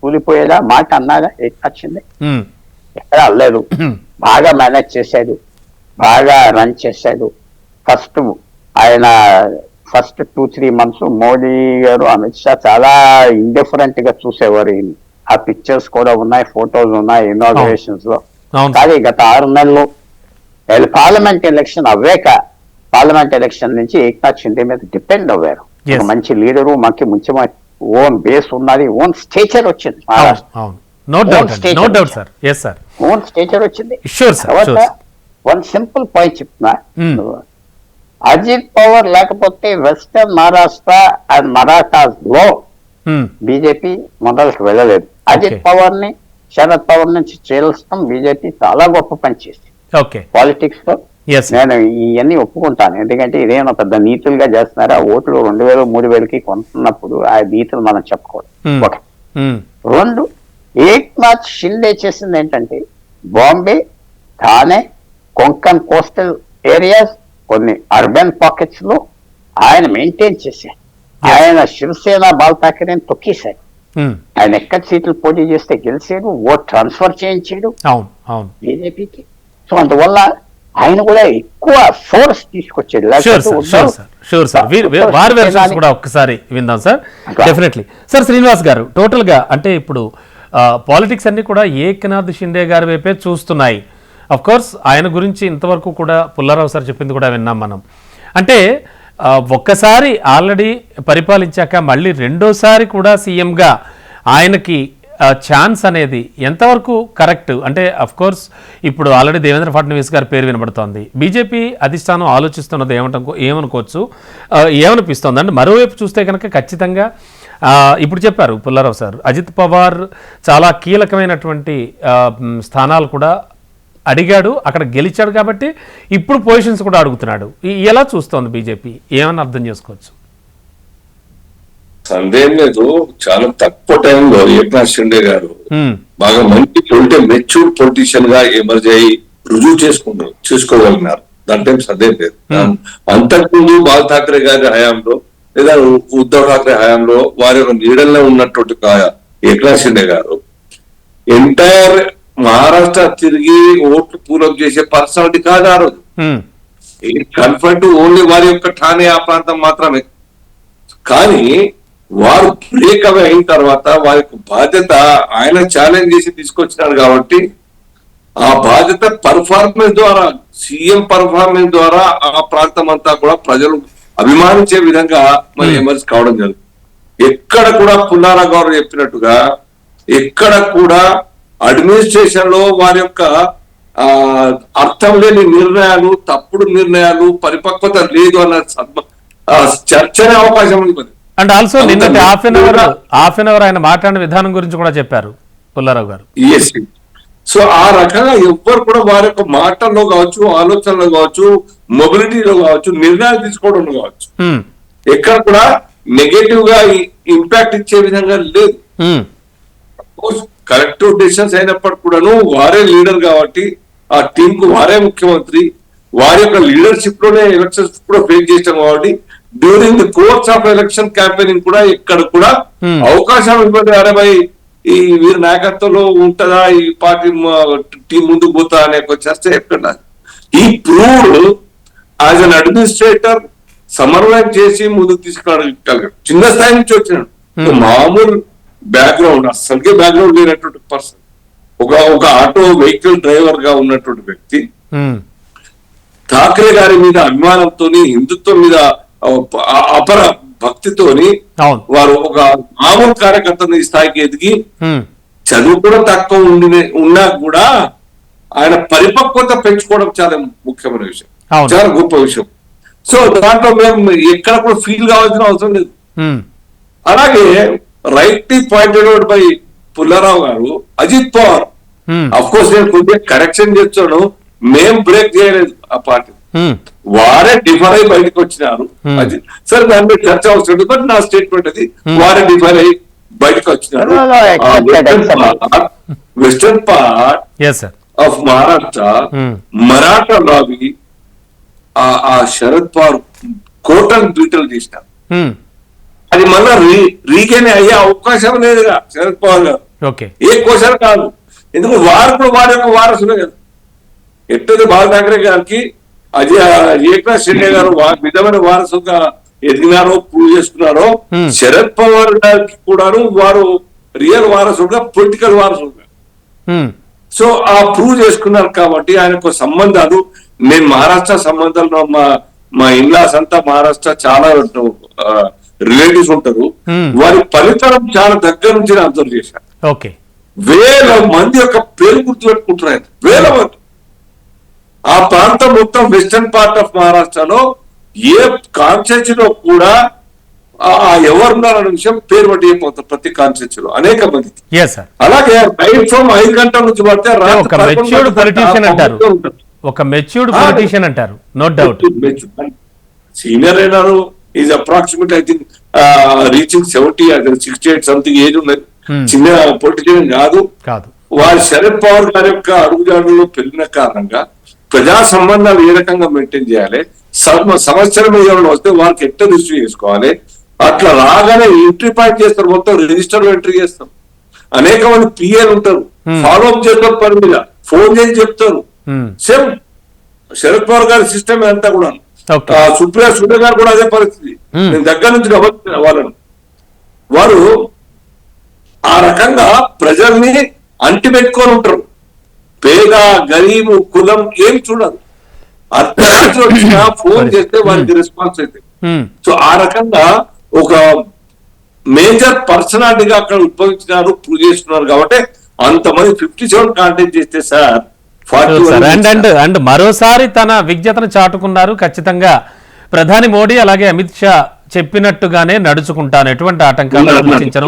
కూలిపోయేదా మాట అన్నారా ఏక్నాథ్ షిండే? ఎక్కడ అనలేదు. బాగా మేనేజ్ చేశాడు, బాగా రన్ చేశాడు. ఆయన ఫస్ట్ 2-3 మంత్స్ మోడీ గారు, అమిత్ షా చాలా ఇండిఫరెంట్ గా చూసేవారు. ఆ పిక్చర్స్ కూడా ఉన్నాయి, ఫోటోస్ ఉన్నాయి ఇనాగ్రేషన్స్ లో. కానీ గత 6 నెలలు పార్లమెంట్ ఎలక్షన్ అవ్వాక, పార్లమెంట్ ఎలక్షన్ నుంచి ఏక్నాథ్ షిండే మీద డిపెండ్ అవ్వారు. ఒక మంచి లీడరు, మనకి ముఖ్యమైన ఓన్ బేస్ ఉన్నది, ఓన్ స్టేచర్ వచ్చింది. ఓన్ స్టేచర్ వచ్చింది. వన్ సింపుల్ పాయింట్ చెప్తున్నా, అజిత్ పవార్ లేకపోతే వెస్టర్న్ మహారాష్ట్ర అండ్ మరాఠాస్ లో బీజేపీ మొదలకు వెళ్ళలేదు. అజిత్ పవార్ ని, శరద్ పవార్ నుంచి చేల్చడం బీజేపీ చాలా గొప్ప పని చేసింది పాలిటిక్స్ లో. నేను ఇవన్నీ ఒప్పుకుంటాను, ఎందుకంటే ఇదేమో పెద్ద నీతులుగా చేస్తున్నారు. ఆ ఓట్లు 2000, 3000కి కొంటున్నప్పుడు ఆ నీతులు మనం చెప్పుకోవాలి. ఒకటి. 2, ఏక్నాథ్ షిండే చేసింది ఏంటంటే బాంబే, థానే, కొంకన్ కోస్టల్ ఏరియాస్, కొన్ని అర్బన్ పాకెట్స్ లో ఆయన మెయింటైన్ చేశారు. ఆయన శివసేన, బాల్ ఠాకరేని తొక్కేశాడు. ఆయన ఎక్కడ సీట్లు పోటీ చేస్తే గెలిచాడు, ఓట్ ట్రాన్స్ఫర్ చేయించాడు బీజేపీకి. సో అందువల్ల ఆయన కూడా ఎక్కువ ఫోర్స్ తీసుకొచ్చాడు. ఒక్కసారి విందాం సార్, డెఫినెట్లీ. సార్ శ్రీనివాస్ గారు, టోటల్ గా అంటే ఇప్పుడు పాలిటిక్స్ అన్ని కూడా ఏక్నాథ్ షిండే గారి వైపే చూస్తున్నాయి. అఫ్ కోర్స్ ఆయన గురించి ఇంతవరకు కూడా పుల్లారావు సార్ చెప్పింది కూడా విన్నాం మనం. అంటే ఒక్కసారి ఆల్రెడీ పరిపాలించాక మళ్ళీ రెండోసారి కూడా సీఎంగా ఆయనకి ఛాన్స్ అనేది ఎంతవరకు కరెక్ట్? అంటే అఫ్ కోర్స్ ఇప్పుడు ఆల్రెడీ దేవేంద్ర ఫడ్నవీస్ గారి పేరు వినబడుతోంది. బీజేపీ అధిష్టానం ఆలోచిస్తున్నది ఏమనుకోవచ్చు, ఏమనిపిస్తోంది అంటే మరోవైపు చూస్తే కనుక ఖచ్చితంగా ఇప్పుడు చెప్పారు పుల్లారావు సార్, అజిత్ పవార్ చాలా కీలకమైనటువంటి స్థానాలు కూడా అడిగాడు, అక్కడ గెలిచాడు, కాబట్టి ఇప్పుడు పొజిషన్స్ కూడా అడుగుతున్నాడు. ఎలా చూస్తోంది బీజేపీ? ఏమని అర్థం చేసుకోవచ్చు? సందేహం లేదు, చాలా తక్కువ టైంలో ఏక్నాథ్ షిండే గారు బాగా మంచి మెచ్యూర్ పొలిటీషియన్ గా ఎమర్జ్ అయ్యి రుజువు చేసుకోగలిగినారు. దాంట్లో సందేహం లేదు. అంతకుముందు బాల్ ఠాకరే గారి హయాంలో లేదా ఉద్ధవ్ ఠాకరే హయాంలో వారి నీడల్లో ఉన్నటువంటి ఏక్నాథ్ షిండే గారు ఎంటైర్ మహారాష్ట్ర తిరిగి ఓట్లు పూర్వం చేసే పర్సనాలిటీ కాదు ఆ రోజు. కన్ఫర్ట్ ఓన్లీ వారి యొక్క ఠానే ఆ ప్రాంతం మాత్రమే. కానీ వారు బ్రేక్ అవే అయిన తర్వాత వారి యొక్క బాధ్యత ఆయన ఛాలెంజ్ చేసి తీసుకొచ్చినారు కాబట్టి ఆ బాధ్యత పర్ఫార్మెన్స్ ద్వారా, సీఎం పర్ఫార్మెన్స్ ద్వారా ఆ ప్రాంతం అంతా కూడా ప్రజలు అభిమానించే విధంగా మరి ఎమర్జ్ కావడం జరుగుతుంది. ఎక్కడ కూడా పుల్లారావు గారు చెప్పినట్టుగా ఎక్కడ కూడా అడ్మినిస్ట్రేషన్ లో వారి యొక్క అర్థం లేని నిర్ణయాలు, తప్పుడు నిర్ణయాలు, పరిపక్వత లేదు అన్న చర్చనే అవకాశం ఉంది. అండ్ ఆల్సో నిన్నటి హాఫ్ అన్ అవర్ ఆయన మాట్లాడిన విధానం గురించి కూడా చెప్పారు పుల్లారావు గారు. సో ఆ రకంగా ఎవ్వరు కూడా వారి యొక్క మాటల్లో కావచ్చు, ఆలోచనలో కావచ్చు, మొబిలిటీలో కావచ్చు, నిర్ణయాలు తీసుకోవడంలో కావచ్చు, ఎక్కడ కూడా నెగటివ్ గా ఇంపాక్ట్ ఇచ్చే విధంగా లేదు. కరెక్టివ్ డెసిషన్స్ అయినప్పటికీ కూడాను వారే లీడర్ కాబట్టి ఆ టీం కు వారే ముఖ్యమంత్రి, వారి యొక్క లీడర్షిప్ లోనే ఎలక్షన్స్ కూడా ఫేస్ చేసాం కాబట్టి during the course of election campaigning కూడా ఇక్కడ కూడా అవకాశం ఇవ్వండి. అరే ఈ వీరి నాయకత్వంలో ఉంటుందా ఈ పార్టీ టీం ముందుకు పోతా అనే చర్చ ఎక్కడ ఈ ప్రూవ్డ్ యాజ్ అన్ అడ్మినిస్ట్రేటర్ సమన్వయం చేసి ముందుకు తీసుకురాగలిగాడు. చిన్న స్థాయి నుంచి వచ్చినాడు, మామూలు బ్యాక్గ్రౌండ్, అసలుకే బ్యాక్గ్రౌండ్ లేనటువంటి పర్సన్, ఒక ఆటో వెహికల్ డ్రైవర్ గా ఉన్నటువంటి వ్యక్తి ఠాక్రే గారి మీద అభిమానంతో, హిందుత్వం మీద అపర భక్తితోని వారు ఒక మామూలు కార్యకర్తని ఈ స్థాయికి ఎదిగి చదువు కూడా తక్కువ ఉన్నా కూడా ఆయన పరిపక్వత పెంచుకోవడం చాలా ముఖ్యమైన విషయం, చాలా గొప్ప విషయం. సో దాంట్లో మేము ఎక్కడ కూడా ఫీల్ కావాల్సిన అవసరం లేదు. అలాగే rightly pointed out by Pullarao గారు, అజిత్ పవార్ అఫ్ కోర్స్ నేను కొద్దిగా కరెక్షన్ చేస్తాను, మేం బ్రేక్ చేయలేదు ఆ పార్టీ, వారే డిఫర్ అయి బయటకు వచ్చినారు. అది సరే దాని మీద చర్చ అవసరం, బట్ నా స్టేట్మెంట్ అది, వారే డిఫర్ అయి బయటకు వచ్చినారు. Western part of Maharashtra Maratha lobby ఆ శరద్ పవార్ కోటల్ బీటలు చేసినారు. అది మళ్ళా రీగైన్ అయ్యే అవకాశం లేదుగా శరద్ పవార్ గారు, ఏ క్వశ్చన్ కాదు. ఎందుకంటే వారు కూడా వారి యొక్క వారసులే కదా. ఎట్టది బాల్ ఠాక్రే గారికి ఏక్నాథ్ షిండే గారు విధమైన వారసుగా ఎదిగినారో ప్రూవ్ చేసుకున్నారో, శరద్ పవార్ గారికి కూడాను వారు రియల్ వారసుడుగా, పొలిటికల్ వారసుడుగా సో ఆ ప్రూవ్ చేసుకున్నారు. కాబట్టి ఆయనకు సంబంధాలు, నేను మహారాష్ట్ర సంబంధాలు, మా ఇన్లాస్ అంతా మహారాష్ట్ర చాలా రిలేటివ్స్ ఉంటారు, వారి ఫలితాలను చాలా దగ్గర నుంచి అబ్జర్వ్ చేశారు. వేల మంది యొక్క పేరు గుర్తుపెట్టుకుంటారు ఆయన, వేల మంది. ఆ ప్రాంతం మొత్తం వెస్టర్న్ పార్ట్ ఆఫ్ మహారాష్ట్రలో ఏ కాన్స్టిట్యూన్సీ లో కూడా ఎవరున్నారన్న విషయం పేరు పట్టి అయిపోతారు ప్రతి కాన్స్టిట్యూన్సీ లో అనేక మంది. అలాగే రైట్ ఫ్రమ్ 5 గంటల నుంచి పడితే ఒక మెచ్యూర్డ్ పొలిటీషియన్ అంటారు, నో డౌట్. సీనియర్ అయినారు, is approximate I think reaching 70 68 something age ఉన్నది, చిన్న పొలిటీషియన్ కాదు. వారి శరద్ పవార్ గారి యొక్క అడుగుజాడులో పెరిగిన కారణంగా ప్రజా సంబంధాలు ఏ రకంగా మెయింటైన్ చేయాలి, సమస్యల మీద ఎవరు వస్తే వారికి ఎట్లా రిజిస్టర్ చేసుకోవాలి, అట్లా రాగానే ఎంట్రీ పాయింట్ చేస్తారు, మొత్తం రిజిస్టర్ లో ఎంట్రీ చేస్తాం. అనేక మంది పిఏలు ఉంటారు, ఫాలో అప్ చేస్తారు, పని మీద ఫోన్ చేసి చెప్తారు. సేమ్ శరద్ పవార్ గారి సిస్టమ్ అంతా కూడా. సుప్రియ సూర్య గారు కూడా అదే పరిస్థితి, నేను దగ్గర నుంచి గమనించిన వాళ్ళను. వారు ఆ రకంగా ప్రజల్ని అంటిపెట్టుకొని ఉంటారు, పేద గరీబు కులం ఏం చూడరు. అర్ధరాత్రి వచ్చినా ఫోన్ చేస్తే వారికి రెస్పాన్స్ అయితే. సో ఆ రకంగా ఒక మేజర్ పర్సనాలిటీగా అక్కడ ఉద్భవించినారు, ప్రూవ్ చేస్తున్నారు. కాబట్టి అంతమంది 57 కాంటాక్ట్ చేస్తే సార్ అండ్ మరోసారి తన విజ్ఞతను చాటుకున్నారు. ఖచ్చితంగా ప్రధాని మోడీ అలాగే అమిత్ షా చెప్పినట్టుగానే నడుచుకుంటాను, ఎటువంటి ఆటంకాలు సూచించను.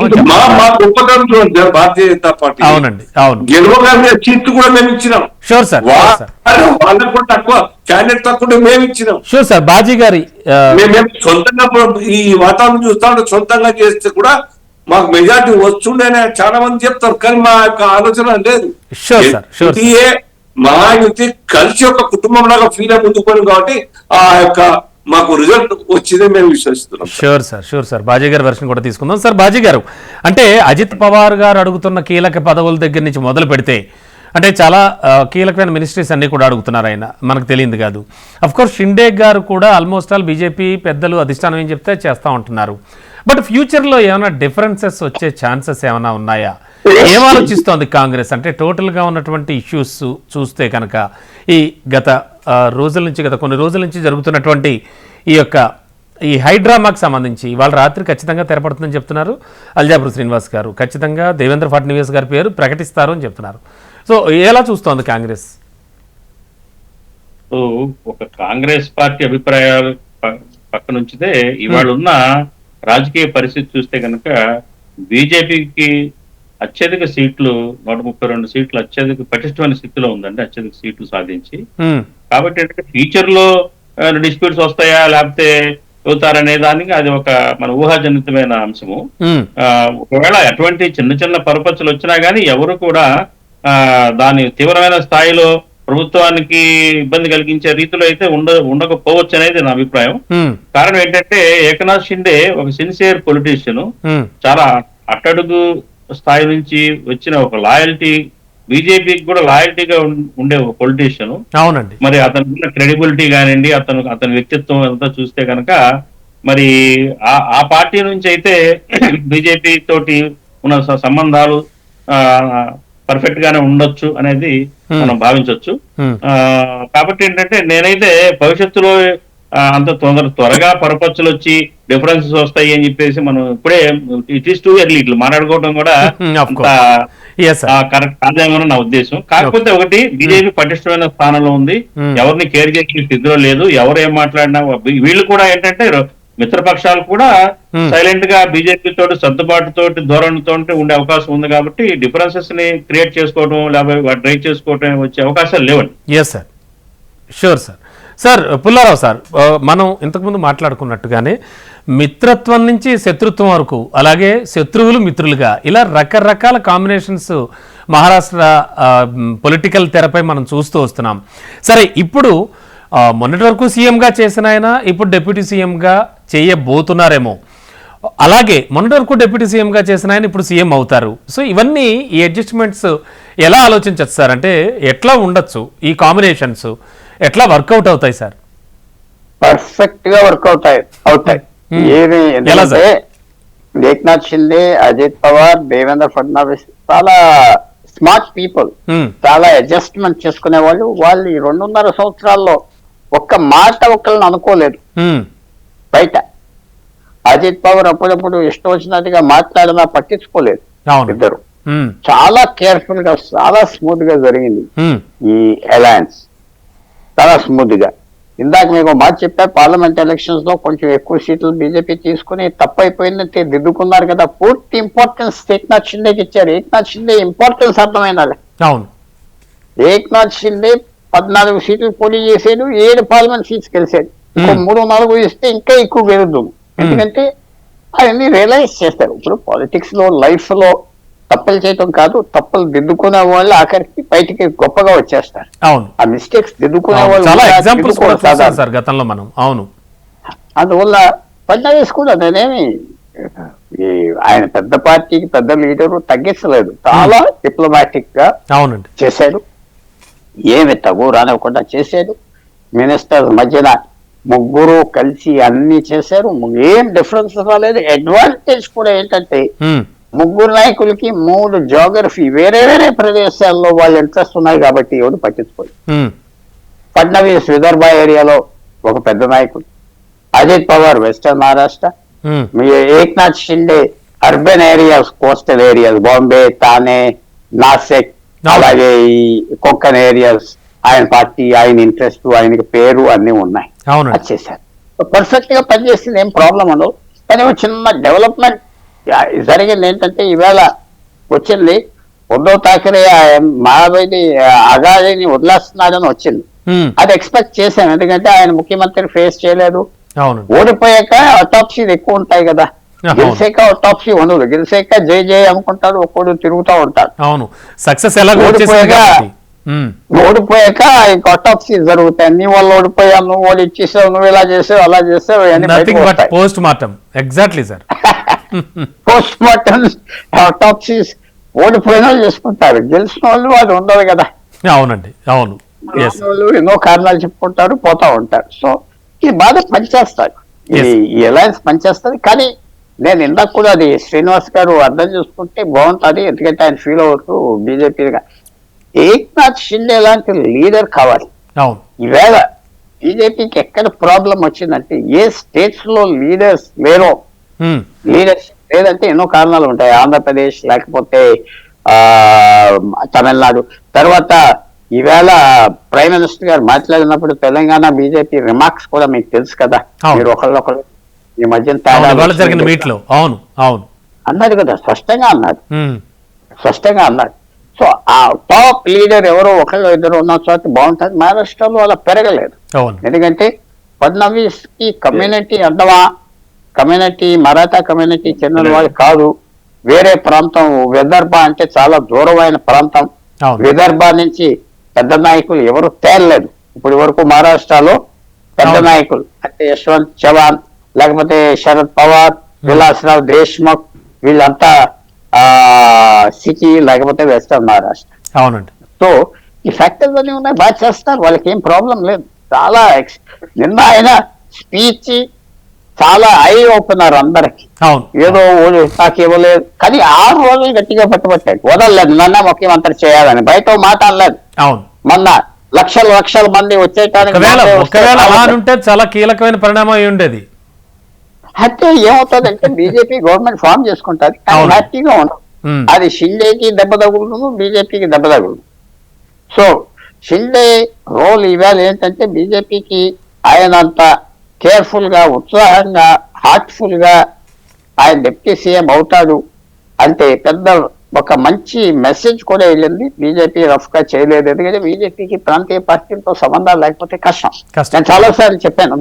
భారతీయ జనతా పార్టీ అవునండి, అవును, గెలవగానే సీట్లు కూడా మేము ఇచ్చినాం. షూర్ సార్, వాళ్ళకు తక్కువ క్యాండిడేట్ తక్కువ మేము ఇచ్చినాం. Sure sir. బాజీ గారి మేము సొంతంగా ఈ వాతావరణం చూస్తా ఉంటే సొంతంగా చేస్తే కూడా మాకు మెజార్టీ వస్తుండేనే చాలా మంది చెప్తారు, కానీ మా యొక్క ఆలోచన లేదు. మహాయుతి కలిసి ఒక కుటుంబం లాగా ఫీల్ అయి ముందుకు పోయింది కాబట్టి ఆ యొక్క మాకు రిజల్ట్ వచ్చిందే మేము విశ్వసిస్తున్నాం. Sure sir, sure sir. Baji గారి వెర్షన్ కూడా తీసుకుందాం. సార్ బాజీ గారు, అంటే అజిత్ పవార్ గారు అడుగుతున్న కీలక పదవుల దగ్గర నుంచి మొదలు పెడితే అంటే చాలా కీలకమైన మినిస్ట్రీస్ అన్ని కూడా అడుగుతున్నారు ఆయన, మనకు తెలియదు కాదు. అఫ్కోర్స్ షిండే గారు కూడా ఆల్మోస్ట్ ఆల్ బీజేపీ పెద్దలు అధిష్టానం ఏం చెప్తే చేస్తూ ఉంటున్నారు. బట్ ఫ్యూచర్లో ఏమైనా డిఫరెన్సెస్ వచ్చే ఛాన్సెస్ ఏమైనా ఉన్నాయా? ఏం ఆలోచిస్తోంది కాంగ్రెస్? అంటే టోటల్గా ఉన్నటువంటి ఇష్యూస్ చూస్తే కనుక ఈ గత కొన్ని రోజుల నుంచి జరుగుతున్నటువంటి ఈ హైడ్రామాకి సంబంధించి వాళ్ళ రాత్రి ఖచ్చితంగా తెరపడుతుందని చెప్తున్నారు అల్జాపూర్ శ్రీనివాస్ గారు. ఖచ్చితంగా దేవేంద్ర ఫడ్నవీస్ గారి పేరు ప్రకటిస్తారు అని చెప్తున్నారు. సో ఎలా చూస్తోంది కాంగ్రెస్? ఒక కాంగ్రెస్ పార్టీ అభిప్రాయాలు పక్కన ఉంచితే ఇవాళ ఉన్న రాజకీయ పరిస్థితి చూస్తే కనుక బీజేపీకి అత్యధిక సీట్లు 132 సీట్లు అత్యధిక పటిష్టమైన స్థితిలో ఉందండి, అత్యధిక సీట్లు సాధించి. కాబట్టి ఏంటంటే ఫ్యూచర్ లో డిస్ప్యూట్స్ వస్తాయా లేకపోతే అవుతారనే దానికి అది ఒక మన ఊహాజనితమైన అంశము. ఒకవేళ అటువంటి చిన్న చిన్న పరపచ్చులు వచ్చినా గానీ ఎవరు కూడా దాని తీవ్రమైన స్థాయిలో ప్రభుత్వానికి ఇబ్బంది కలిగించే రీతిలో అయితే ఉండకపోవచ్చు అనేది నా అభిప్రాయం. కారణం ఏంటంటే ఏకనాథ్ షిండే ఒక సిన్సియర్ పొలిటీషియన్, చాలా అట్టడుగు స్థాయి నుంచి వచ్చిన ఒక లాయల్టీ, బీజేపీకి కూడా లాయల్టీగా ఉండే ఒక పొలిటీషియన్. అవునండి. మరి అతను క్రెడిబిలిటీ కానివ్వండి, అతని వ్యక్తిత్వం అంతా చూస్తే కనుక మరి ఆ పార్టీ నుంచి అయితే బీజేపీ తోటి ఉన్న సంబంధాలు పర్ఫెక్ట్ గానే ఉండొచ్చు అనేది మనం భావించవచ్చు. కాబట్టి ఏంటంటే నేనైతే భవిష్యత్తులో అంత త్వరగా పరపచ్చులు వచ్చి డిఫరెన్సెస్ వస్తాయి అని చెప్పేసి మనం ఇప్పుడే ఇట్ ఈస్ టూ ఎర్లీ ఇట్లా మాట్లాడుకోవడం కూడా కరెక్ట్ కాదేమో నా ఉద్దేశం. కాకపోతే ఒకటి, బీజేపీ పటిష్టమైన స్థానంలో ఉంది, ఎవరిని కేర్ చేసే స్థితిలో లేదు. ఎవరు ఏం మాట్లాడినా వీళ్ళు కూడా ఏంటంటే మిత్రపక్షాలు కూడా సైలెంట్ గా బీజేపీ తోటి సర్దుబాటుతో ధోరణితో ఉండే అవకాశం ఉంది. కాబట్టి డిఫరెన్సెస్ ని క్రియేట్ చేసుకోవడం లేకపోతే డ్రైవ్ చేసుకోవడం వచ్చే అవకాశాలు లేవండి. Yes sir, sure sir. Sir Pullarao sir, మనం ఇంతకుముందు మాట్లాడుకున్నట్టుగానే మిత్రత్వం నుంచి శత్రుత్వం వరకు, అలాగే శత్రువులు మిత్రులుగా, ఇలా రకరకాల కాంబినేషన్స్ మహారాష్ట్ర పొలిటికల్ తెరపై మనం చూస్తూ వస్తున్నాం. సరే, ఇప్పుడు మొన్నటి వరకు సీఎంగా చేసిన ఆయన ఇప్పుడు డిప్యూటీ సీఎంగా చేయబోతున్నారేమో, అలాగే మొన్నటి వరకు డిప్యూటీ సీఎంగా చేసిన ఆయన ఇప్పుడు సీఎం అవుతారు. సో ఇవన్నీ ఈ అడ్జస్ట్మెంట్స్ ఎలా ఆలోచించచ్చు సార్? అంటే ఎట్లా ఉండొచ్చు ఈ కాంబినేషన్స్, ఎట్లా వర్కౌట్ అవుతాయి సార్? పర్ఫెక్ట్ గా వర్కౌట్ అవుతాయి. ఏది ఏక్నాథ్ షిండే, అజిత్ పవార్, దేవేంద్ర ఫడ్నవీస్ చాలా స్మార్ట్ పీపుల్, చాలా అడ్జస్ట్మెంట్ చేసుకునే వాళ్ళు. వాళ్ళు ఈ 2.5 సంవత్సరాల్లో ఒక్క మాట ఒకళ్ళని అనుకోలేదు బయట. అజిత్ పవార్ అప్పుడప్పుడు ఇష్టం వచ్చినట్టుగా మాట్లాడినా పట్టించుకోలేదు. ఇద్దరు చాలా కేర్ఫుల్ గా, చాలా స్మూత్ గా జరిగింది ఈ అలయన్స్, చాలా స్మూత్ గా. ఇందాక మీకు మాట చెప్పా, పార్లమెంట్ ఎలక్షన్స్ లో కొంచెం ఎక్కువ సీట్లు బీజేపీ తీసుకుని తప్పైపోయిందంటే దిద్దుకున్నారు కదా. పూర్తి ఇంపార్టెన్స్ ఏక్నాథ్ షిండేకి ఇచ్చారు. ఏక్నాథ్ షిండే ఇంపార్టెన్స్ అర్థమైనది. ఏక్నాథ్ షిండే 14 సీట్లు పోటీ చేసాడు, 7 పార్లమెంట్ సీట్స్ గెలిచాడు. ఇంకో 3-4 ఇస్తే ఇంకా ఎక్కువ గెలుద్దాం. ఎందుకంటే అవన్నీ రియలైజ్ చేస్తారు. ఇప్పుడు పాలిటిక్స్ లో, లైఫ్ లో తప్పులు చేయటం కాదు, తప్పులు దిద్దుకునే వాళ్ళు ఆఖరికి బయటికి గొప్పగా వచ్చేస్తారు. ఆ మిస్టేక్స్ దిద్దుకునే వాళ్ళు గతంలో మనం. అవును, అందువల్ల ఫడ్నవీస్ కూడా నేనేమి ఆయన పెద్ద పార్టీకి పెద్ద లీడరు తగ్గించలేదు, చాలా డిప్లొమాటిక్ గా చేశాడు. ఏమి తగు రానివ్వకుండా చేశాడు. మినిస్టర్ మధ్యన ముగ్గురు కలిసి అన్ని చేశారు, ఏం డిఫరెన్స్ రాలేదు. అడ్వాంటేజ్ కూడా ఏంటంటే ముగ్గురు నాయకులకి 3 జియోగ్రఫీ వేరే వేరే ప్రదేశాల్లో వాళ్ళ ఇంట్రెస్ట్ ఉన్నాయి కాబట్టి ఎవరు పట్టించుకోలేదు. ఫడ్నవీస్ విదర్భ ఏరియాలో ఒక పెద్ద నాయకుడు, Ajit Pawar western Maharashtra, Eknath Shinde urban areas, coastal areas, Bombay, Thane, Nashik, అలాగే ఈ కొక్కన్ ఏరియాస్. ఆయన పార్టీ, ఆయన ఇంట్రెస్ట్, ఆయనకి పేరు అన్ని ఉన్నాయి. అది చేశారు. పర్ఫెక్ట్ గా పనిచేసింది, ఏం ప్రాబ్లం ఉండదు. కానీ ఒక చిన్న డెవలప్మెంట్ జరిగింది. ఏంటంటే ఈవేళ వచ్చింది ఉద్ధవ్ ఠాకరే మాయావతి అగాధిని వదిలేస్తున్నాడని వచ్చింది. అది ఎక్స్పెక్ట్ చేశాను, ఎందుకంటే ఆయన ముఖ్యమంత్రి ఫేస్ చేయలేదు. ఓడిపోయాక అటాప్సీలు ఎక్కువ ఉంటాయి కదా, గెలిసాక అటాప్సీ ఉండదు. గెలిసాక జై జై అనుకుంటాడు, ఒక్కడు తిరుగుతూ ఉంటాడు. సక్సెస్ ఓడిపోయాక ఇంకా అటాప్సీ జరుగుతాయి. నీ వాళ్ళు ఓడిపోయావు, నువ్వు ఓడి ఇచ్చేసావు, నువ్వు ఇలా చేసావు, అలా చేసావు. Post mortem. Exactly sir. Post mortem autopsies ఓడిపోయిన వాళ్ళు చేసుకుంటారు, గెలిచిన వాళ్ళు అది ఉండదు కదా. అవునండి, అవును. వాళ్ళు ఎన్నో కారణాలు చెప్పుకుంటారు, పోతా ఉంటారు. సో ఇది బాగా పనిచేస్తారు, ఈ అలయన్స్ పనిచేస్తుంది. కానీ నేను ఇందాక కూడా అది శ్రీనివాస్ గారు అర్థం చేసుకుంటే బాగుంటుంది, ఎందుకంటే ఆయన ఫీల్ అవుతూ బీజేపీగా ఏక్నాథ్ షిండే లాంటి లీడర్ కావాలి. అవును. ఈవేళ బీజేపీకి ఎక్కడ ప్రాబ్లం వచ్చిందంటే ఏ స్టేట్స్ లో లీడర్స్ లేరో, లీడర్షిప్ లేదంటే ఎన్నో కారణాలు ఉంటాయి. ఆంధ్రప్రదేశ్, లేకపోతే తమిళనాడు. తర్వాత ఈవేళ ప్రైమ్ మినిస్టర్ గారు మాట్లాడినప్పుడు తెలంగాణ బీజేపీ రిమార్క్స్ కూడా మీకు తెలుసు కదా, మీరు ఒకళ్ళొకళ్ళు ఈ మధ్య జరిగిన మీట్లో అవును అవును అన్నాడు కదా, స్పష్టంగా అన్నాడు. సో ఆ టాప్ లీడర్ ఎవరో ఒకళ్ళు ఇద్దరు ఉన్న చోట బాగుంటుంది. మహారాష్ట్రలో అలా పెరగలేదు, ఎందుకంటే ఫడ్నవీస్ కి కమ్యూనిటీ అండవా కమ్యూనిటీ, మరాఠా కమ్యూనిటీ చెందిన వాళ్ళు కాదు, వేరే ప్రాంతం. విదర్భ అంటే చాలా దూరమైన ప్రాంతం. విదర్భ నుంచి పెద్ద నాయకులు ఎవరు తేలలేదు ఇప్పటి వరకు మహారాష్ట్రలో. పెద్ద నాయకులు అంటే యశ్వంత్ చవాన్, లేకపోతే శరద్ పవార్, విలాసరావు దేశ్ముఖ్, వీళ్ళంతా సిటీ లేకపోతే వెస్టర్న్ మహారాష్ట్ర. అవునండి. సో ఈ ఫ్యాక్టర్స్ అన్ని ఉన్నాయి, బాగా చేస్తారు, వాళ్ళకి ఏం ప్రాబ్లం లేదు. చాలా నిన్న ఆయన స్పీచ్ చాలా ఐ ఓపెనర్ అందరికి. ఏదో నాకు ఇవ్వలేదు కానీ 6 రోజులు గట్టిగా పట్టుబట్టాడు, వదలలేదు నన్న ముఖ్యమంత్రి చేయాలని. బయట మాట అనలేదు. మొన్న లక్షల మంది వచ్చేటానికి చాలా కీలకమైన పరిణామం అయి ఉండేది. అయితే ఏమవుతుందంటే బీజేపీ గవర్నమెంట్ ఫామ్ చేసుకుంటుంది, హ్యాపీగా ఉండదు. అది షిండేకి దెబ్బ తగులుతుంది, బీజేపీకి దెబ్బ తగులుతుంది. సో షిండే రోల్ ఇవాళ ఏంటంటే బీజేపీకి ఆయన అంత కేర్ఫుల్ గా, ఉత్సాహంగా, హార్ట్ఫుల్ గా ఆయన డిప్యూటీ సీఎం అవుతాడు అంటే పెద్ద ఒక మంచి మెసేజ్ కూడా వెళ్ళింది. బీజేపీ రఫ్ గా చేయలేదు, ఎందుకంటే బీజేపీకి ప్రాంతీయ పార్టీలతో సంబంధాలు లేకపోతే కష్టం. నేను చాలా సార్లు చెప్పాను,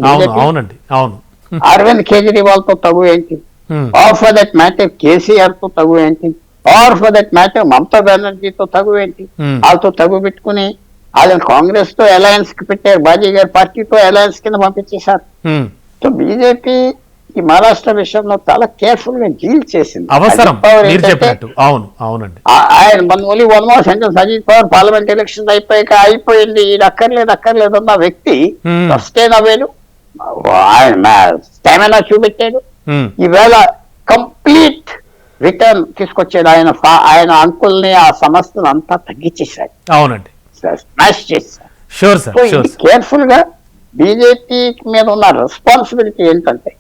అరవింద్ కేజ్రీవాల్ తో తగు ఏంటి, or for that matter KCR తో తగు ఏంటి, or for that matter Mamata బెనర్జీతో తగు ఏంటి, వాళ్ళతో తగు పెట్టుకుని వాళ్ళని కాంగ్రెస్ తో అలయన్స్ కి పెట్టారు, బాజీ గారి పార్టీతో అలయన్స్ కింద పంపించేశారు. సో బీజేపీ ఈ మహారాష్ట్ర విషయంలో చాలా కేర్ఫుల్ గా డీల్ చేసింది. ఆయన only 1 more sentence, Ajit Pawar parliament election అయిపోయింది, ఇది అక్కర్లేదు అన్న వ్యక్తి సస్టైన్ అవ్వేడు, ఆయన స్టామినా చూపెట్టాడు. ఈవేళ కంప్లీట్ రిటర్న్ తీసుకొచ్చాడు. ఆయన అంకుల్ని, ఆ సమస్యను అంతా తగ్గించేశాడు. అవునండి, స్మాష్ చేశాడు. కేర్ఫుల్ గా బీజేపీ మీద ఉన్న రెస్పాన్సిబిలిటీ ఏంటంటే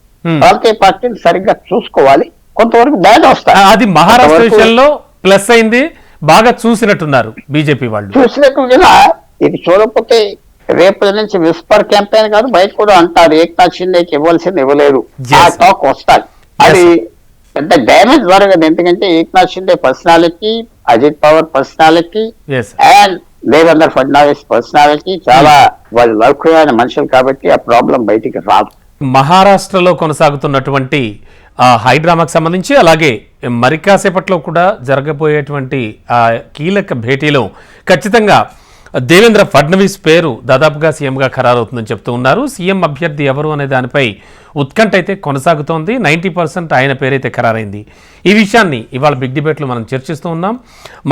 ప్రాంతీయ పార్టీని సరిగ్గా చూసుకోవాలి, కొంతవరకు బ్యాడ్ వస్తాయి. అది మహారాష్ట్ర విషయంలో ప్లస్ అయింది, బాగా చూసినట్టున్నారు బీజేపీ వాళ్ళు. చూసినట్టుగా ఇది చూడకపోతే రేపటి నుంచి విస్పర్ క్యాంపెయిన్ కాదు, బయట కూడా అంటారు ఏక్నాథ్ షిండేకి ఇవ్వాల్సింది ఇవ్వలేదు, ఆ టాక్ వస్తాయి. అది పెద్ద డ్యామేజ్ జరగదు, ఎందుకంటే Eknath Shinde personality, Ajit Pawar personality and Devendra Fadnavis personality చాలా వాళ్ళు లౌక్యమైన మనుషులు కాబట్టి ఆ ప్రాబ్లం బయటికి రాదు. మహారాష్ట్రలో కొనసాగుతున్నటువంటి హైడ్రామాకు సంబంధించి, అలాగే మరి కాసేపట్లో కూడా జరగబోయేటువంటి కీలక భేటీలో ఖచ్చితంగా దేవేంద్ర ఫడ్నవీస్ పేరు దాదాపుగా సీఎంగా ఖరారవుతుందని చెప్తూ ఉన్నారు. సీఎం అభ్యర్థి ఎవరు అనే దానిపై ఉత్కంఠ అయితే కొనసాగుతోంది. 90% ఆయన పేరైతే ఖరారైంది. ఈ విషయాన్ని ఇవాళ బిగ్ డిబేట్లో మనం చర్చిస్తూ ఉన్నాం.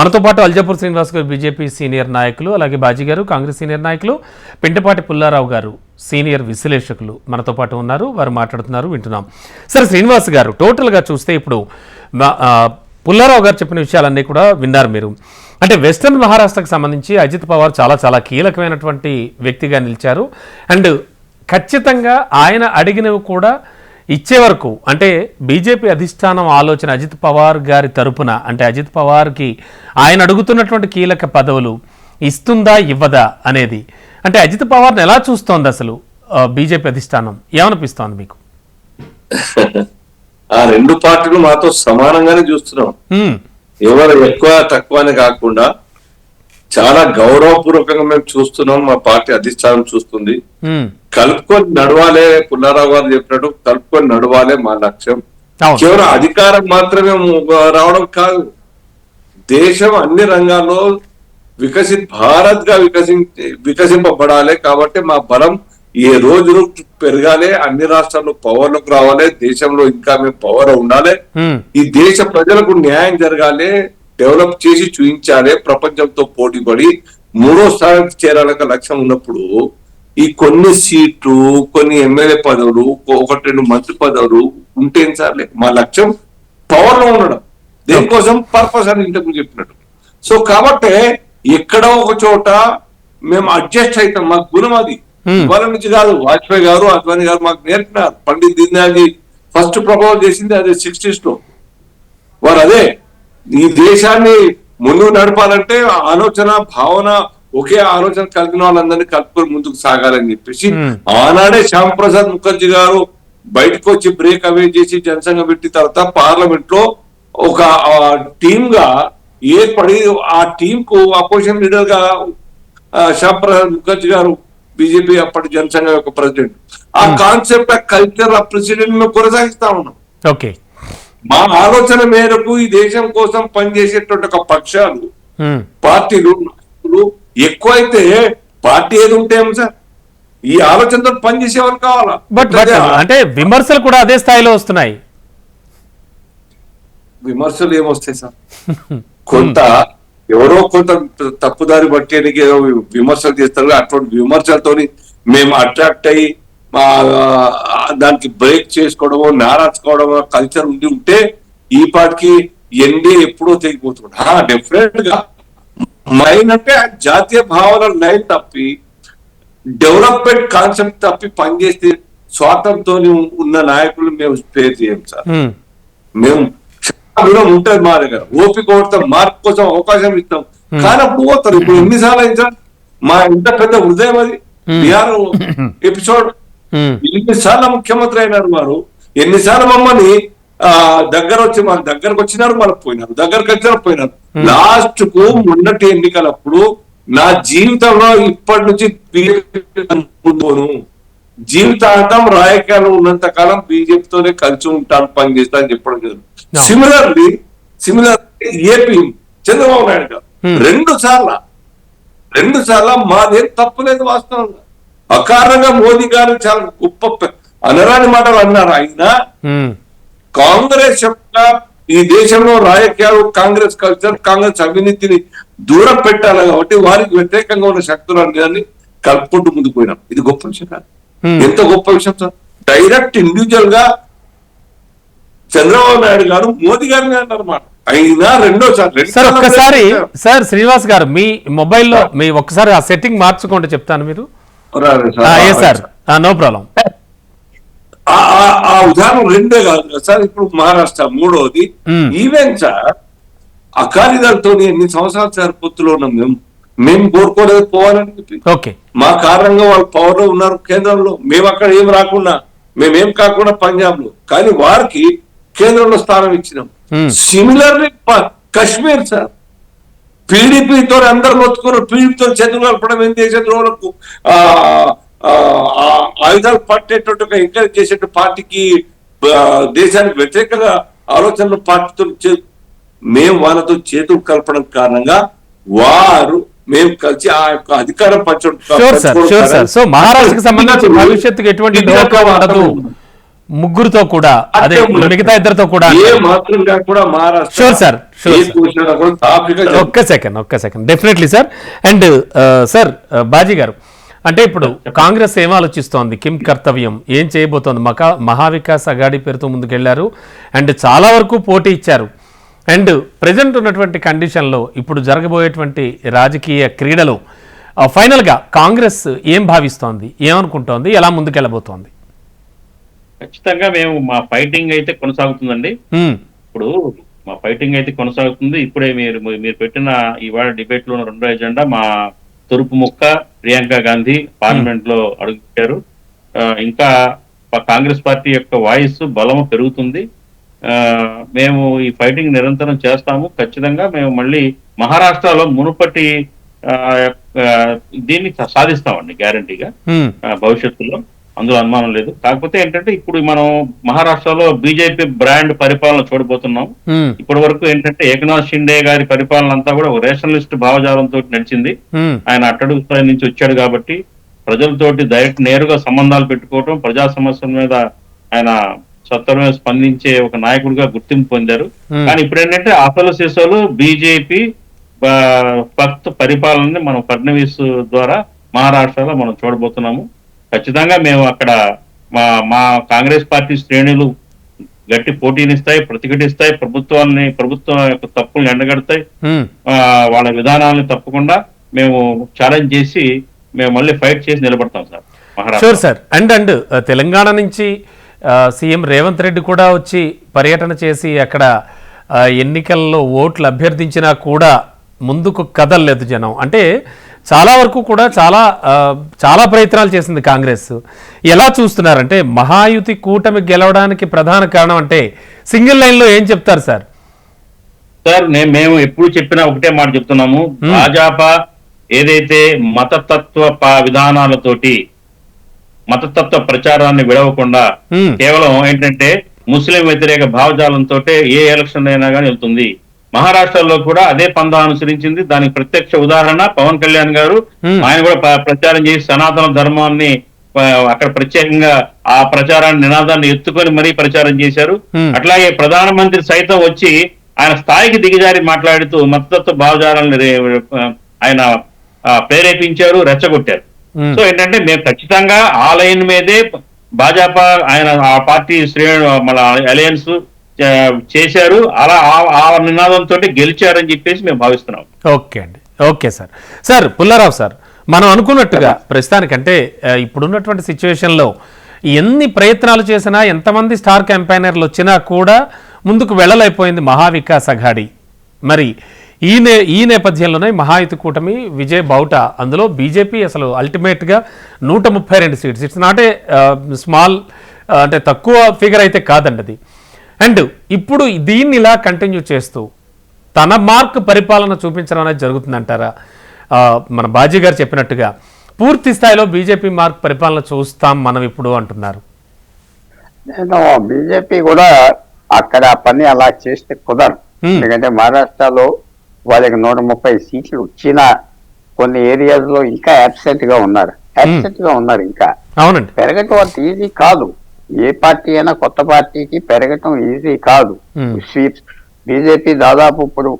మనతో పాటు అల్జాపూర్ శ్రీనివాస్ గారు బీజేపీ సీనియర్ నాయకులు, అలాగే బాజీ గారు కాంగ్రెస్ సీనియర్ నాయకులు, పింటపాటి పుల్లారావు గారు సీనియర్ విశ్లేషకులు మనతో పాటు ఉన్నారు. వారు మాట్లాడుతున్నారు, వింటున్నాం. సరే శ్రీనివాస్ గారు, టోటల్గా చూస్తే ఇప్పుడు పుల్లారావు గారు చెప్పిన విషయాలన్నీ కూడా విన్నారు మీరు. అంటే వెస్టర్న్ మహారాష్ట్రకు సంబంధించి అజిత్ పవార్ చాలా కీలకమైనటువంటి వ్యక్తిగా నిలిచారు. అండ్ ఖచ్చితంగా ఆయన అడిగినవి కూడా ఇచ్చే వరకు, అంటే బీజేపీ అధిష్టానం ఆలోచన అజిత్ పవార్ గారి తరపున, అంటే అజిత్ పవార్కి ఆయన అడుగుతున్నటువంటి కీలక పదవులు ఇస్తుందా ఇవ్వదా అనేది, అంటే అజిత్ పవార్ని ఎలా చూస్తోంది అసలు బీజేపీ అధిష్టానం, ఏమనిపిస్తోంది మీకు? ఆ రెండు పార్టీలు మాతో సమానంగానే చూస్తున్నాం. ఎవరు ఎక్కువ తక్కువ అని కాకుండా చాలా గౌరవపూర్వకంగా మేము చూస్తున్నాం. మా పార్టీ అధిష్టానం చూస్తుంది. కలుపుకొని నడవాలే, పుల్లారావు గారు చెప్పినట్టు కలుపుకొని నడవాలే మా లక్ష్యం. కేవలం అధికారం మాత్రమే రావడం కాదు, దేశం అన్ని రంగాల్లో భారత్ గా వికసింపబడాలి. కాబట్టి మా బలం ఏ రోజు పెరగాలి, అన్ని రాష్ట్రాల్లో పవర్లోకి రావాలి, దేశంలో ఇంకా మేము పవర్ ఉండాలి, ఈ దేశ ప్రజలకు న్యాయం జరగాలి, డెవలప్ చేసి చూపించాలి, ప్రపంచంతో పోటీపడి 3వ స్థానానికి చేరాలక లక్ష్యం ఉన్నప్పుడు ఈ కొన్ని సీట్లు, కొన్ని ఎమ్మెల్యే పదవులు, ఒకటి రెండు మంత్రి పదవులు ఉంటే సార్ మా లక్ష్యం పవర్ లో ఉండడం. దేనికోసం? పర్పస్ అని ఇంతకు చెప్పినట్టు. సో కాబట్టి ఎక్కడో ఒక చోట మేము అడ్జస్ట్ అవుతాం, మాకు గుణం అది. ఇవాళ నుంచి కాదు, వాజ్పేయి గారు, అద్వానీ గారు మాకు నేర్పినారు. పండిత్ దీన్ దయాళ్ ఫస్ట్ ప్రపోజ్ చేసింది అదే 60s లో. వారు అదే ఈ దేశాన్ని ముందుకు నడపాలంటే ఆలోచన భావన ఒకే ఆలోచన కలిగిన వాళ్ళందరినీ కలుపుకొని ముందుకు సాగాలని చెప్పేసి ఆనాడే శ్యామ్ ప్రసాద్ ముఖర్జీ గారు బయటకు వచ్చి బ్రేక్ అవే చేసి జనసంఘ పెట్టిన తర్వాత పార్లమెంట్ లో ఒక టీమ్ గా ఏర్పడి ఆ టీం కు అపోజిషన్ లీడర్ గా శ్యామ్ ప్రసాద్ ముఖర్జీ గారు, బీజేపీ అప్పటి జనసంఘ యొక్క ప్రెసిడెంట్, ఆ కాన్సెప్ట్, ఆ కల్చర్, ఆ ప్రెసిడెంట్ మేము కొనసాగిస్తా ఉన్నాం. ఓకే, మా ఆలోచన మేరకు ఈ దేశం కోసం పనిచేసేటువంటి ఒక పక్షాలు, పార్టీలు ఎక్కువైతే పార్టీ ఏది ఉంటే సార్, ఈ ఆలోచనతో పనిచేసేవాళ్ళు కావాలా? బట్ అంటే విమర్శలు కూడా అదే స్థాయిలో వస్తున్నాయి. విమర్శలు ఏమొస్తాయి సార్? కొంత ఎవరో కొంత తప్పుదారి బట్టేనికి ఏదో విమర్శలు చేస్తారు. అటువంటి విమర్శలతోని మేము అట్రాక్ట్ అయ్యి దానికి బ్రేక్ చేసుకోవడమో, నారాచుకోవడమో కల్చర్ ఉంటే ఈ పాటికి ఎన్డీ ఎప్పుడో తెగిపోతుంది. డెఫినెట్ గా లైన్ అంటే జాతీయ భావన లైన్ తప్పి, డెవలప్మెంట్ కాన్సెప్ట్ తప్పి పనిచేస్తే స్వాతంతో ఉన్న నాయకులు మేము పేరు చేయం సార్. మేము దూరం ఉంటుంది మా దగ్గర, ఓపిక కొడతాం, మార్పు కోసం అవకాశం ఇస్తాం. కానీ అప్పుడు పోతారు. ఇప్పుడు ఎన్నిసార్లు అయింది సార్ మా ఇంత పెద్ద హృదయం అది బీహార్ ఎపిసోడ్. ఎన్నిసార్లు ముఖ్యమంత్రి అయినారు వారు, ఎన్నిసార్లు మమ్మల్ని దగ్గర వచ్చి మాకు దగ్గరకు వచ్చినారు, మళ్ళీ పోయినారు, దగ్గరకు వచ్చినారు, పోయినారు. లాస్ట్ కు మొన్నటి ఎన్నికలప్పుడు నా జీవితంలో ఇప్పటి నుంచి ముందును జీవితాంతం రాజకీయాలు ఉన్నంత కాలం బీజేపీతోనే కలిసి ఉంటాను, పని చేస్తా అని చెప్పడం జరిగింది. సిమిలర్లీ ఏపీ చంద్రబాబు నాయుడు గారు రెండు సార్లు మాదేం తప్పులేదు వాస్తవంగా. అకారణంగా మోదీ గారు చాలా గొప్ప అనరాని మాటలు అన్నారు. అయినా కాంగ్రెస్ యొక్క ఈ దేశంలో రాజకీయాలు, కాంగ్రెస్ కల్చర్, కాంగ్రెస్ అవినీతిని దూరం పెట్టాలి కాబట్టి వారికి వ్యతిరేకంగా ఉన్న శక్తులన్నీ కలుపుకుంటూ ముందుకు పోయినాం. ఇది గొప్ప విషయం కాదు. ఎంత గొప్ప విషయం సార్. డైరెక్ట్ ఇండివిజువల్ గా చంద్రబాబు నాయుడు గారు మోదీ గారిని అన్నారన్నమాట. అయినా రెండోసారి ఒక్కసారి సార్ శ్రీనివాస్ గారు మీ మొబైల్లో మీ ఒక్కసారి ఆ సెట్టింగ్ మార్చుకుంటే చెప్తాను. మీరు సార్ నో ప్రాబ్లం. ఆ ఉదాహరణ రెండే కాదు కదా సార్. ఇప్పుడు మహారాష్ట్ర మూడోది. ఈవెన్ సార్ అకాలీదళతో ఎన్ని సంవత్సరాలు సార్ పొత్తులో ఉన్నాం. మేము కోరుకోలేదు పోవాలని చెప్పి. మా కారణంగా వాళ్ళు పవర్ లో ఉన్నారు కేంద్రంలో. మేము అక్కడ ఏం రాకుండా, మేమేం కాకుండా పంజాబ్ లో, కానీ వారికి కేంద్రంలో స్థానం ఇచ్చినాం. సిమిలర్లీ కశ్మీర్ సార్, పీడీపీతో అందరు మొత్తుకున్నారు. పీడీపీతో చేతులు కలపడం ఏం చేసే ద్రోహులకు ఆయుధాలు పట్టేటువంటి ఒక ఎంకరేజ్ చేసే పార్టీకి, దేశానికి వ్యతిరేకంగా ఆలోచనలు పార్టీతో మేము వాళ్ళతో చేతులు కలపడం కారణంగా వారు మేము కలిసి ఆ యొక్క అధికారం పంచడం. సో మహారాష్ట్రకి సంబంధించి భవిష్యత్తుకు ఎటువంటి ధోకా ఉండదు ముగ్గురుతో కూడా, అదే మిగతా ఇద్దరితో కూడా. షూర్ సార్, ఒక్క second definitely sir. And sir Baji గారు, అంటే ఇప్పుడు కాంగ్రెస్ ఏం ఆలోచిస్తోంది, కిమ్ కర్తవ్యం ఏం చేయబోతోంది? మహావికాస్ అఘాడీ పేరుతో ముందుకెళ్లారు అండ్ చాలా వరకు పోటీ ఇచ్చారు. అండ్ ప్రజెంట్ ఉన్నటువంటి కండిషన్లో ఇప్పుడు జరగబోయేటువంటి రాజకీయ క్రీడలో ఫైనల్గా కాంగ్రెస్ ఏం భావిస్తోంది, ఏమనుకుంటోంది, ఎలా ముందుకెళ్ళబోతోంది? ఖచ్చితంగా మేము మా ఫైటింగ్ అయితే కొనసాగుతుందండి. ఇప్పుడు మా ఫైటింగ్ అయితే కొనసాగుతుంది. ఇప్పుడే మీరు పెట్టిన ఇవాళ డిబేట్ లో రెండో ఎజెండా మా తూర్పు ముక్క ప్రియాంక గాంధీ పార్లమెంట్ లో అడుగుపెట్టారు. ఇంకా కాంగ్రెస్ పార్టీ యొక్క వాయిస్ బలము పెరుగుతుంది. మేము ఈ ఫైటింగ్ నిరంతరం చేస్తాము. ఖచ్చితంగా మేము మళ్ళీ మహారాష్ట్రలో మునుపటి దీన్ని సాధిస్తామండి గ్యారంటీగా భవిష్యత్తులో, అందులో అనుమానం లేదు. కాకపోతే ఏంటంటే ఇప్పుడు మనం మహారాష్ట్రలో బీజేపీ బ్రాండ్ పరిపాలన చూడబోతున్నాం. ఇప్పటి వరకు ఏంటంటే ఏకనాథ్ షిండే గారి పరిపాలన అంతా కూడా రేషనలిస్ట్ భావజాలంతో నడిచింది. ఆయన అట్టడుగు స్థాయి నుంచి వచ్చాడు కాబట్టి ప్రజలతోటి డైరెక్ట్ నేరుగా సంబంధాలు పెట్టుకోవటం, ప్రజా సమస్యల మీద ఆయన సత్వరమే స్పందించే ఒక నాయకుడిగా గుర్తింపు పొందారు. కానీ ఇప్పుడు ఏంటంటే అసలు సిసలు బీజేపీ పరిపాలనని మనం ఫడ్నవీస్ ద్వారా మహారాష్ట్రలో మనం చూడబోతున్నాము. ఖచ్చితంగా మేము అక్కడ మా మా కాంగ్రెస్ పార్టీ శ్రేణులు గట్టి పోటీనిస్తాయి, ప్రతిఘటిస్తాయి, ప్రభుత్వం యొక్క తప్పులను ఎండగడతాయి, వాళ్ళ విధానాలను తప్పకుండా మేము ఛాలెంజ్ చేసి మేము మళ్ళీ ఫైట్ చేసి నిలబడతాం sir Maharashtra. Sure sir. And Telangana నుంచి సీఎం రేవంత్ రెడ్డి కూడా వచ్చి పర్యటన చేసి అక్కడ ఎన్నికల్లో ఓట్లు అభ్యర్థించినా కూడా ముందుకు కదలలేదు జనం. అంటే చాలా వరకు కూడా చాలా ప్రయత్నాలు చేసింది కాంగ్రెస్. ఎలా చూస్తున్నారంటే మహాయుతి కూటమి గెలవడానికి ప్రధాన కారణం అంటే సింగిల్ లైన్లో ఏం చెప్తారు సార్? సార్ మేము ఎప్పుడు చెప్పినా ఒకటే మాట చెప్తున్నాము. భాజపా ఏదైతే మతతత్వ విధానాలతోటి మతతత్వ ప్రచారాన్ని విడవకుండా కేవలం ఏంటంటే ముస్లిం వ్యతిరేక భావజాలంతో ఏ ఎలక్షన్ అయినా కానీ వెళ్తుంది. మహారాష్ట్రలో కూడా అదే పందా అనుసరించింది. దానికి ప్రత్యక్ష ఉదాహరణ పవన్ కళ్యాణ్ గారు. ఆయన కూడా ప్రచారం చేసి సనాతన ధర్మాన్ని అక్కడ ప్రత్యేకంగా ఆ ప్రచారాన్ని నినాదాన్ని ఎత్తుకొని మరీ ప్రచారం చేశారు. అట్లాగే ప్రధానమంత్రి సైతం వచ్చి ఆయన స్థాయికి దిగజారి మాట్లాడుతూ మతతత్వ భావజాలాన్ని ఆయన ప్రేరేపించారు, రెచ్చగొట్టారు. సో ఏంటంటే మేము ఖచ్చితంగా ఆ లైన్ మీదే భాజపా ఆయన ఆ పార్టీ మన అలయన్స్ చేశారు. అలా ఆ నినాదంతో గెలిచారని చెప్పేసి మేము భావిస్తున్నాం. ఓకే అండి, okay sir. Sir Pullarao sir, మనం అనుకున్నట్టుగా ప్రస్తుతానికంటే ఇప్పుడున్నటువంటి సిచ్యువేషన్లో ఎన్ని ప్రయత్నాలు చేసినా ఎంతమంది స్టార్ క్యాంపైనర్లు వచ్చినా కూడా ముందుకు వెళ్ళలేకపోయింది మహావికాస్ అఘాడీ. మరి ఈ నేపథ్యంలోనే మహాయుతి కూటమి విజయ్ బౌట, అందులో బీజేపీ అసలు అల్టిమేట్గా 132 seats. It's not a small, అంటే తక్కువ ఫిగర్ అయితే కాదండి అది. అండ్ ఇప్పుడు దీన్ని ఇలా కంటిన్యూ చేస్తూ తన మార్క్ పరిపాలన చూపించడం అనేది జరుగుతుందంటారా? మన బాజీ గారు చెప్పినట్టుగా పూర్తి స్థాయిలో బీజేపీ మార్క్ పరిపాలన చూస్తాం మనం ఇప్పుడు అంటున్నారు. నేను బీజేపీ కూడా అక్కడ పని అలా చేస్తే కుదరదు. ఎందుకంటే మహారాష్ట్రలో వాళ్ళకి 130 సీట్లు వచ్చిన కొన్ని ఏరియాస్ లో ఇంకా అబ్సెంట్ గా ఉన్నారు ఇంకా. అవునండి, పెరగటం అంత ఈజీ కాదు. ఏ పార్టీ అయినా కొత్త పార్టీకి పెరగటం ఈజీ కాదు. బీజేపీ దాదాపు ఇప్పుడు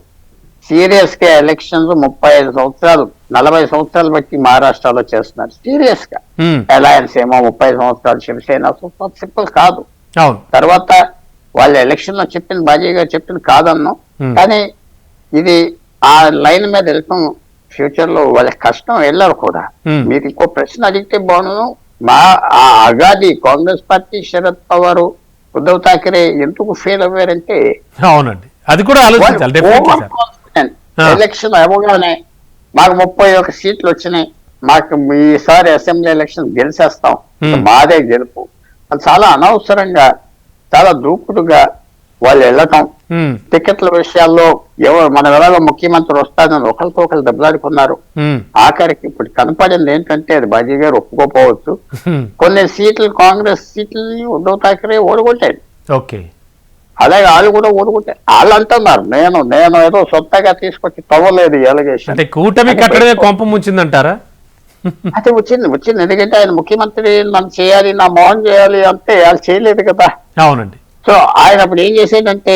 సీరియస్ గా ఎలక్షన్స్ 35 సంవత్సరాలు 40 సంవత్సరాలు బట్టి మహారాష్ట్రలో చేస్తున్నారు సీరియస్ గా. అలయన్స్ ఏమో 30 సంవత్సరాలు, శివసేన సింపుల్ కాదు. తర్వాత వాళ్ళ ఎలక్షన్ లో చెప్పింది, బాజీ గారు చెప్పింది కాదన్నాం, కానీ ఇది ఆ లైన్ మీద వెళ్తాం. ఫ్యూచర్ లో వాళ్ళకి కష్టం వెళ్ళరు కూడా. మీరు ఇంకో ప్రశ్న అడిగితే బాగున్నాను. అగాది కాంగ్రెస్ పార్టీ శరద్ పవార్, ఉద్ధవ్ ఠాకరే ఎందుకు ఫెయిల్ అయ్యారంటే, అవునండి అది కూడా ఆలోచించాలి. ఎలక్షన్ అవ్వగానే మాకు 31 సీట్లు వచ్చినాయి, మాకు ఈసారి అసెంబ్లీ ఎలక్షన్ గెలిచేస్తాం, మాదే గెలుపు, చాలా అనవసరంగా చాలా దూకుడుగా వాళ్ళు వెళ్ళటం. టికెట్ల విషయాల్లో ఎవరు మన ఎలాగో ముఖ్యమంత్రి వస్తారని ఒకరితో ఒకరు దెబ్బలాడుకున్నారు. ఆఖరికి ఇప్పుడు కనపడింది ఏంటంటే, అది బాజీ గారు ఒప్పుకోపోవచ్చు, కొన్ని సీట్లు కాంగ్రెస్ సీట్లని ఉద్ధవ్ ఠాకరే ఓడగొట్టాడు. అలాగే వాళ్ళు కూడా ఓడగొట్టారు. వాళ్ళు అంటున్నారు నేను ఏదో సొంతగా తీసుకొచ్చి తవ్వలేదు ఎలిగేషన్. కూటమి కట్టడమే కొంప ముంచిందంటారా? అయితే వచ్చింది ఎందుకంటే ఆయన ముఖ్యమంత్రి నన్ను చేయాలి, నా మోహన్ చేయాలి అంటే వాళ్ళు చేయలేదు కదా. అవునండి. సో ఆయన అప్పుడు ఏం చేసేదంటే,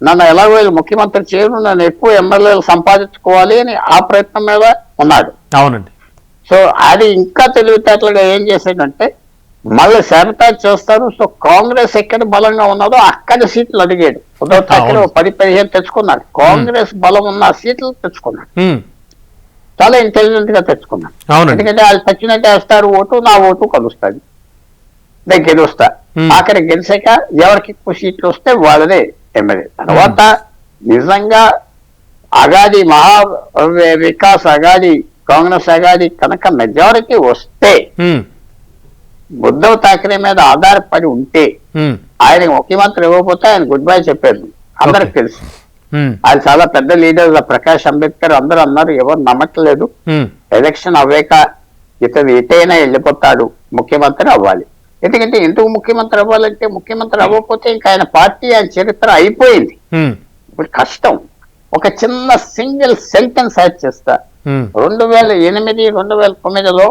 నన్ను ఎలాగో ముఖ్యమంత్రి చేయను, నన్ను ఎక్కువ ఎమ్మెల్యేలు సంపాదించుకోవాలి అని ఆ ప్రయత్నం మీద ఉన్నాడు. అవునండి. సో అది ఇంకా తెలివితేటలుగా ఏం చేసేదంటే, మళ్ళీ శానిటైజ్ చేస్తారు. సో కాంగ్రెస్ ఎక్కడ బలంగా ఉన్నదో అక్కడ సీట్లు అడిగాడు. ఉద్ధవ్ ఠాకరే 10-15 తెచ్చుకున్నాడు. కాంగ్రెస్ బలం ఉన్న సీట్లు తెచ్చుకున్నాడు. చాలా ఇంటెలిజెంట్ గా తెచ్చుకున్నాడు. ఎందుకంటే వాళ్ళు తెచ్చినట్టు వేస్తారు ఓటు, నా ఓటు కలుస్తుంది, నేను గెలుస్తా. ఆఖరి గెలిచాక ఎవరికి ఎక్కువ సీట్లు వస్తే వాళ్ళదే ఎమ్మెల్యే. తర్వాత నిజంగా అగాది వికాస్ అగాది కాంగ్రెస్ అగాది కనుక మెజారిటీ వస్తే, ఉద్ధవ్ ఠాకరే మీద ఆధారపడి ఉంటే, ఆయన ముఖ్యమంత్రి ఇవ్వకపోతే ఆయన గుడ్ బై చెప్పారు. అందరికి తెలుసు ఆయన చాలా పెద్ద లీడర్, ప్రకాష్ అంబేద్కర్ అందరూ అన్నారు, ఎవరు నమ్మట్లేదు. ఎలక్షన్ అవ్వాక ఇతను ఎటైనా వెళ్ళిపోతాడు, ముఖ్యమంత్రి అవ్వాలి. ఎందుకంటే ఎందుకు ముఖ్యమంత్రి అవ్వాలంటే, ముఖ్యమంత్రి అవ్వకపోతే ఇంకా ఆయన పార్టీ, ఆయన చరిత్ర అయిపోయింది. ఇప్పుడు కష్టం. ఒక చిన్న సింగిల్ సెంటెన్స్ యాడ్ చేస్తా. 2008, 2009లో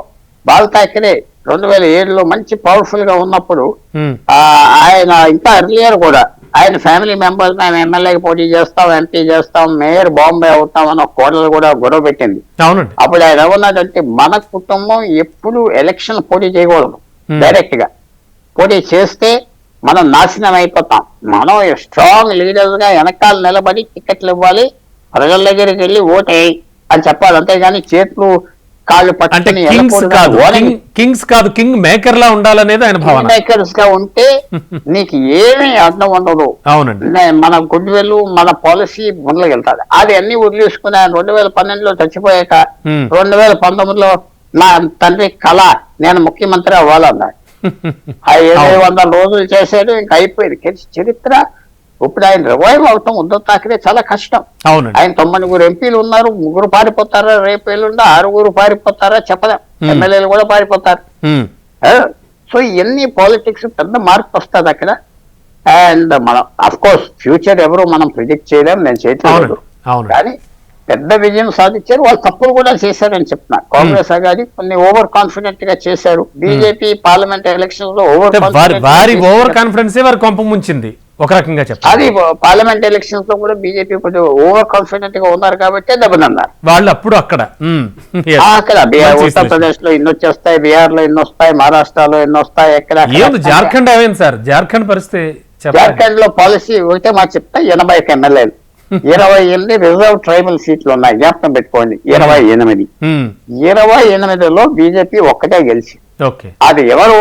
బాల్ ఠాకరే 2007లో మంచి పవర్ఫుల్ గా ఉన్నప్పుడు, ఆయన ఇంకా ఎర్లియర్ కూడా ఆయన ఫ్యామిలీ మెంబర్స్ మేము ఎమ్మెల్యేకి పోటీ చేస్తాం, ఎంపీ చేస్తాం, మేయర్ బాంబే అవుతాం అని ఒక కోడలు కూడా గొడవ పెట్టింది. అవునండి. అప్పుడు ఆయన ఏమన్నాడంటే మన కుటుంబం ఎప్పుడు ఎలక్షన్ పోటీ చేయకూడదు, డైరెక్ట్ గా పోటీ చేస్తే మనం నాశనం అయిపోతాం. మనం స్ట్రాంగ్ లీడర్స్ గా వెనకాల నిలబడి టికెట్లు ఇవ్వాలి, ప్రజల దగ్గరికి వెళ్ళి ఓటేయి అని చెప్పాలి. అంతేగాని చేతులు కాళ్ళు అంటే పట్టుకుని కింగ్స్ కాదు కింగ్ మేకర్ లా ఉండాలనేది ఆయన భావన. మేకర్స్ గా ఉంటే నీకు ఏమీ అర్థం ఉండదు. అవునండి. మన గుడ్ విల్ మన పాలసీ ముందుకెళ్తాది. అది అన్ని వదిలేసుకుని 2012లో చచ్చిపోయాక 2019లో నా తండ్రి కళ నేను ముఖ్యమంత్రి అవ్వాలన్నాడు. 500 రోజులు చేశాడు, ఇంకా అయిపోయింది చరిత్ర. ఇప్పుడు ఆయన రివైవ్ అవటం ఉద్ధవ్ ఠాక్రే చాలా కష్టం. అవునండి. ఆయన 99 ఎంపీలు ఉన్నారు, 3 పారిపోతారా, రేపు ఎల్లుండి 6 పారిపోతారా చెప్పలేం, ఎమ్మెల్యేలు కూడా పారిపోతారు. సో ఇవన్నీ పాలిటిక్స్ పెద్ద మార్పు వస్తుంది అక్కడ. అండ్ మనం అఫ్ కోర్స్ ఫ్యూచర్ ఎవరు మనం ప్రిడిక్ట్ చేయలేం, నేను చేయట్లేదు. కానీ పెద్ద విజయం సాధించారు. వాళ్ళు తప్పులు కూడా చేశారని చెప్తున్నా. కాంగ్రెస్ అగాది కొన్ని ఓవర్ కాన్ఫిడెంట్ గా చేశారు. బీజేపీ పార్లమెంట్ ఎలక్షన్స్ లో వారి ఓవర్ కాన్ఫిడెన్స్ వారి కొంప ముంచింది ఒక రకంగా చెప్పాలి. అది పార్లమెంట్ ఎలక్షన్స్ లో కూడా బీజేపీ కొంచెం ఓవర్ కాన్ఫిడెంట్ గా ఉన్నారు కాబట్టి దెబ్బతిన్నారు వాళ్ళు. అప్పుడు అక్కడ ఉత్తరప్రదేశ్ లో ఎన్ని వచ్చేస్తాయి, బీహార్ లో ఎన్ని వస్తాయి, మహారాష్ట్రలో ఎన్ని వస్తాయి, ఎక్కడ జార్ఖండ్ ఏమైంది సార్? జార్ఖండ్ పరిస్థితి జార్ఖండ్ లో పాలసీ ఒకటే మాట చెప్తా, 80 ఎమ్మెల్యేలు 28 రిజర్వ్ ట్రైబల్ సీట్లు ఉన్నాయి, జ్ఞాపకం పెట్టుకోండి. 28లో బీజేపీ ఒక్కటే గెలిచి. అది ఎవరు?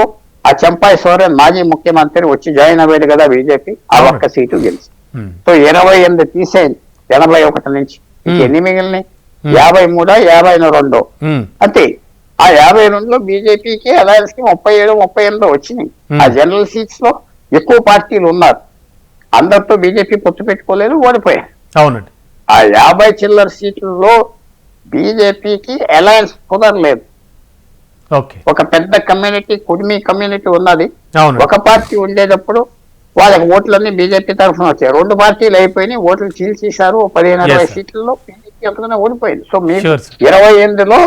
ఆ చంపాయి సోరెన్ మాజీ ముఖ్యమంత్రి వచ్చి జాయిన్ అవ్వేది కదా బీజేపీ, ఆ ఒక్క సీటు గెలిచి. సో 28 తీసేయండి 81 నుంచి, ఎన్ని మిగిలినాయి? 53, 52 అంతే. ఆ 52లో బీజేపీకి అలయన్స్ కి 37, 38 వచ్చినాయి. ఆ జనరల్ సీట్స్ లో ఎక్కువ పార్టీలు ఉన్నారు, అందరితో బీజేపీ పొత్తు పెట్టుకోలేదు, ఓడిపోయారు. అవునండి. ఆ 50 చిల్లర సీట్లలో బీజేపీకి అలయన్స్ కుదరలేదు. ఒక పెద్ద కమ్యూనిటీ, కుడిమి కమ్యూనిటీ ఉన్నది. ఒక పార్టీ ఉండేటప్పుడు వాళ్ళకి ఓట్లన్నీ బీజేపీ తరఫున వచ్చాయి. 2 పార్టీలు అయిపోయినాయి, ఓట్లు చీల్చేశారు. 15-20 సీట్లలో బీజేపీ అంతగానే ఓడిపోయింది. సో మీరు 28లో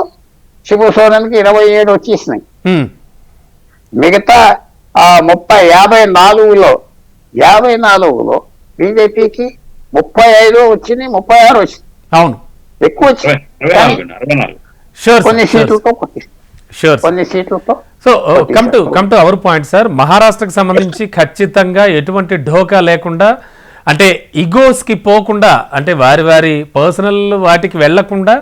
శిబు సోరెన్ కి 27 వచ్చేసినాయి. మిగతా 54లో బీజేపీకి 35 వచ్చింది, 36 వచ్చింది. అవును, ఎక్కువ వచ్చింది కొన్ని సీట్లతో. So come to our point sir. మహారాష్ట్రకు సంబంధించి ఖచ్చితంగా ఎటువంటి ఢోకా లేకుండా, అంటే ఈగోస్ కి పోకుండా, అంటే వారి పర్సనల్ వాటికి వెళ్లకుండా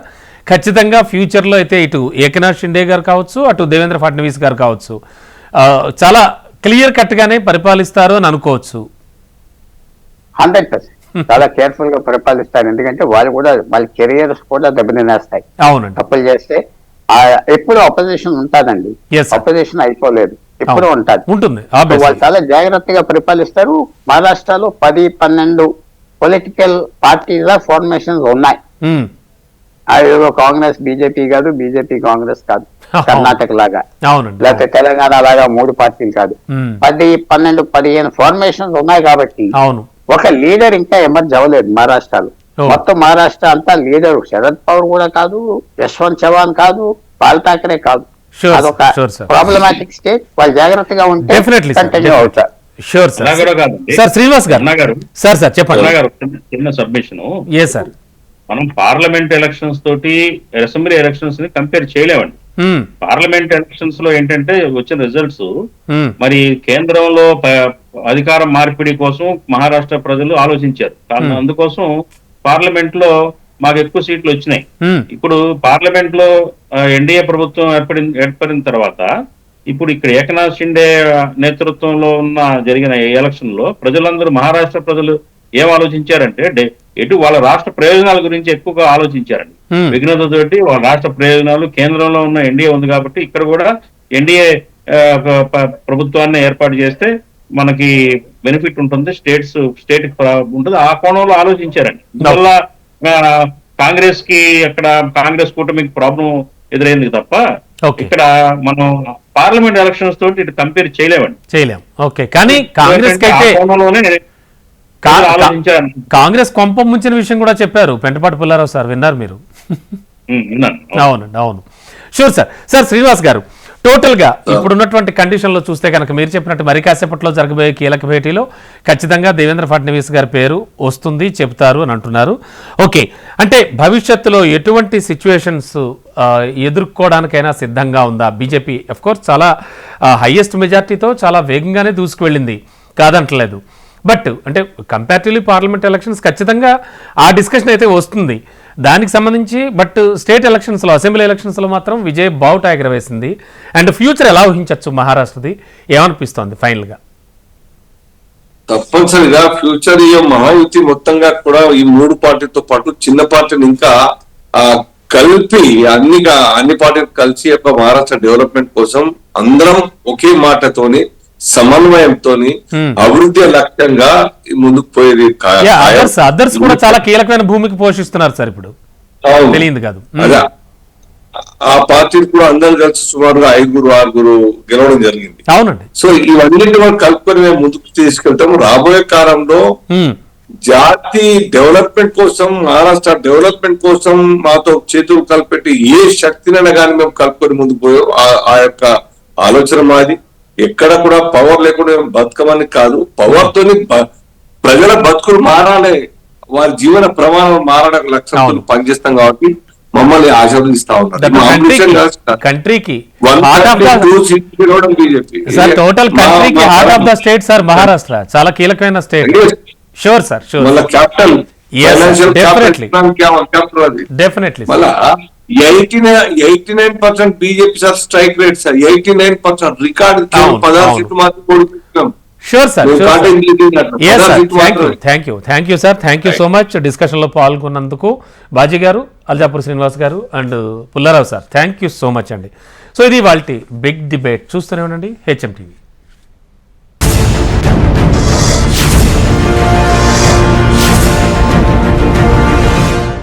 ఖచ్చితంగా ఫ్యూచర్ లో అయితే ఇటు ఏకనాథ్ షిండే గారు కావచ్చు, అటు దేవేంద్ర ఫడ్నవీస్ గారు కావచ్చు, చాలా క్లియర్ కట్ గానే పరిపాలిస్తారు అని అనుకోవచ్చు. 100% చాలా కేర్ఫుల్ గా పరిపాలిస్తారు. ఎందుకంటే వాళ్ళు కూడా వాళ్ళ కెరియర్స్ కూడా దెబ్బతినేస్తాయి. అవునండి. తప్పులు చేస్తే ఎప్పుడు అపోజిషన్ ఉంటుందండి, అపోజిషన్ అయిపోలేదు, ఎప్పుడు ఉంటుంది. వాళ్ళు చాలా జాగ్రత్తగా పరిపాలిస్తారు. మహారాష్ట్రలో 10-12 పొలిటికల్ పార్టీల ఫార్మేషన్స్ ఉన్నాయి. అదేదో కాంగ్రెస్ బీజేపీ కాదు, బీజేపీ కాంగ్రెస్ కాదు, కర్ణాటక లాగా లేకపోతే తెలంగాణ లాగా 3 పార్టీలు కాదు, 10-12-15 ఫార్మేషన్స్ ఉన్నాయి. కాబట్టి ఒక లీడర్ ఇంకా ఎమర్జ్ అవ్వలేదు మహారాష్ట్రలో. మొత్తం మహారాష్ట్ర అంతా లీడర్ శరద్ పవార్ కూడా కాదు, యశ్వంత్ చవాన్ కాదు, బాల్ ఠాకరే కాదు. అదొక ప్రాబ్లమాటిక్ స్టేట్. వాళ్ళు జాగ్రత్తగా ఉంటే కంటిన్యూ అవుతారు. శ్రీనివాస్ గారు చెప్పండి. చిన్న సబ్మిషన్. మనం పార్లమెంట్ ఎలక్షన్స్ తోటి అసెంబ్లీ ఎలక్షన్స్ ని కంపేర్ చేయలేమండి. పార్లమెంట్ ఎలక్షన్స్ లో ఏంటంటే వచ్చిన రిజల్ట్స్ మరి కేంద్రంలో అధికారం మార్పిడి కోసం మహారాష్ట్ర ప్రజలు ఆలోచించారు. అందుకోసం పార్లమెంట్ లో మాకు ఎక్కువ సీట్లు వచ్చినాయి. ఇప్పుడు పార్లమెంట్ లో ఎన్డీఏ ప్రభుత్వం ఏర్పడిన తర్వాత ఇప్పుడు ఇక్కడ ఏకనాథ్ షిండే నేతృత్వంలో జరిగిన ఎలక్షన్ లో ప్రజలందరూ, మహారాష్ట్ర ప్రజలు ఏం ఆలోచించారంటే ఎటు వాళ్ళ రాష్ట్ర ప్రయోజనాల గురించి ఎక్కువగా ఆలోచించారండి. విఘ్నతతోటి వాళ్ళ రాష్ట్ర ప్రయోజనాలు, కేంద్రంలో ఉన్న ఎన్డీఏ ఉంది కాబట్టి ఇక్కడ కూడా ఎన్డీఏ ప్రభుత్వాన్ని ఏర్పాటు చేస్తే మనకి బెనిఫిట్ ఉంటుంది, స్టేట్ ఉంటుంది, ఆ కోణంలో ఆలోచించారండి. అందువల్ల కాంగ్రెస్ కి అక్కడ కాంగ్రెస్ కూటమికి ప్రాబ్లం ఎదురైంది తప్ప ఇక్కడ మనం పార్లమెంట్ ఎలక్షన్స్ తోటి ఇటు కంపేర్ చేయలేము. కానీ కాంగ్రెస్ కొంప ముంచిన విషయం కూడా చెప్పారు పెంటపాటి పుల్లారావు సార్, విన్నారు మీరు? అవునండి, అవును. Sure sir. శ్రీనివాస్ గారు, టోటల్గా ఇప్పుడున్నటువంటి కండిషన్లో చూస్తే కనుక మీరు చెప్పినట్టు మరి కాసేపట్లో జరగబోయే కీలక భేటీలో ఖచ్చితంగా దేవేంద్ర ఫడ్నవీస్ గారి పేరు వస్తుంది చెప్తారు అని అంటున్నారు. ఓకే, అంటే భవిష్యత్తులో ఎటువంటి సిచ్యువేషన్స్ ఎదుర్కోవడానికైనా సిద్ధంగా ఉందా బీజేపీ? కోర్స్ చాలా హైయెస్ట్ మెజార్టీతో చాలా వేగంగానే దూసుకువెళ్ళింది, కాదంటలేదు. బట్ అంటే కంపారిటివ్లీ పార్లమెంట్ ఎలక్షన్స్ ఖచ్చితంగా ఆ డిస్కషన్ అయితే వస్తుంది దానికి సంబంధించి. బట్ స్టేట్ ఎలక్షన్స్లో, అసెంబ్లీ ఎలక్షన్స్లో మాత్రం విజయ్ బావుట ఎగరవేసింది. అండ్ ఫ్యూచర్ ఎలా ఊహించవచ్చు మహారాష్ట్రది, ఏమనిపిస్తోంది ఫైనల్గా? తప్పనిసరిగా ఫ్యూచర్ ఈ మహాయుతి మొత్తంగా కూడా ఈ 3 పార్టీతో పాటు చిన్న పార్టీని ఇంకా కలిపి అన్ని పార్టీలు కలిసి యొక్క మహారాష్ట్ర డెవలప్మెంట్ కోసం అందరం ఒకే మాటతోని సమన్వయంతో అభివృద్ధి లక్ష్యంగా ముందుకు పోయేది. అదర్స్ కూడా చాలా కీలకమైన భూమికి పోషిస్తున్నారు సార్ ఇప్పుడు, తెలియదు కాదు. అదే ఆ పార్టీలు కూడా అందరూ కలిసి సుమారుగా 5-6 గెలవడం జరిగింది. అవునండి. సో ఇవన్నింటిని మనం కలుపుకొని మేము ముందుకు తీసుకెళ్తాము. రాబోయే కాలంలో జాతి డెవలప్మెంట్ కోసం, మహారాష్ట్ర డెవలప్మెంట్ కోసం మాతో చేతులు కలిపెట్టి ఏ శక్తినైనా కానీ మేము కలుపుకొని ముందుకు పోయాం. ఆ యొక్క ఆలోచన మాది. ఎక్కడ కూడా పవర్ లేకుండా బతకమని కాదు, పవర్ తోని ప్రజల బతుకులు మారాలి, వారి జీవన ప్రమాణం మారడానికి లక్ష్యంతో పనిచేస్తాం కాబట్టి మమ్మల్ని ఆశీర్వదిస్తా ఉన్నారు. కంట్రీకి బీజేపీ టోటల్ కంట్రీకి heart of the state sir Maharashtra, చాలా కీలకమైన స్టేట్. Sure sir, sure. మళ్ళీ క్యాపిటల్, డెఫినెట్లీ. మళ్ళా 89% BJP sir strike rate sir, 89% record 16 సీట్లు మాత్రం కోరుకుంటున్నాం. Sure sir, thank you sir, thank you so much డిస్కషన్లో పాల్గొన్నందుకు బాజీ గారు, అల్జాపూర్ శ్రీనివాస్ గారు and Pullarao sir, thank you so much అండి. సో ఇది వాళ్ళ బిగ్ డిబేట్. చూస్తూనే ఉండండి HM TV.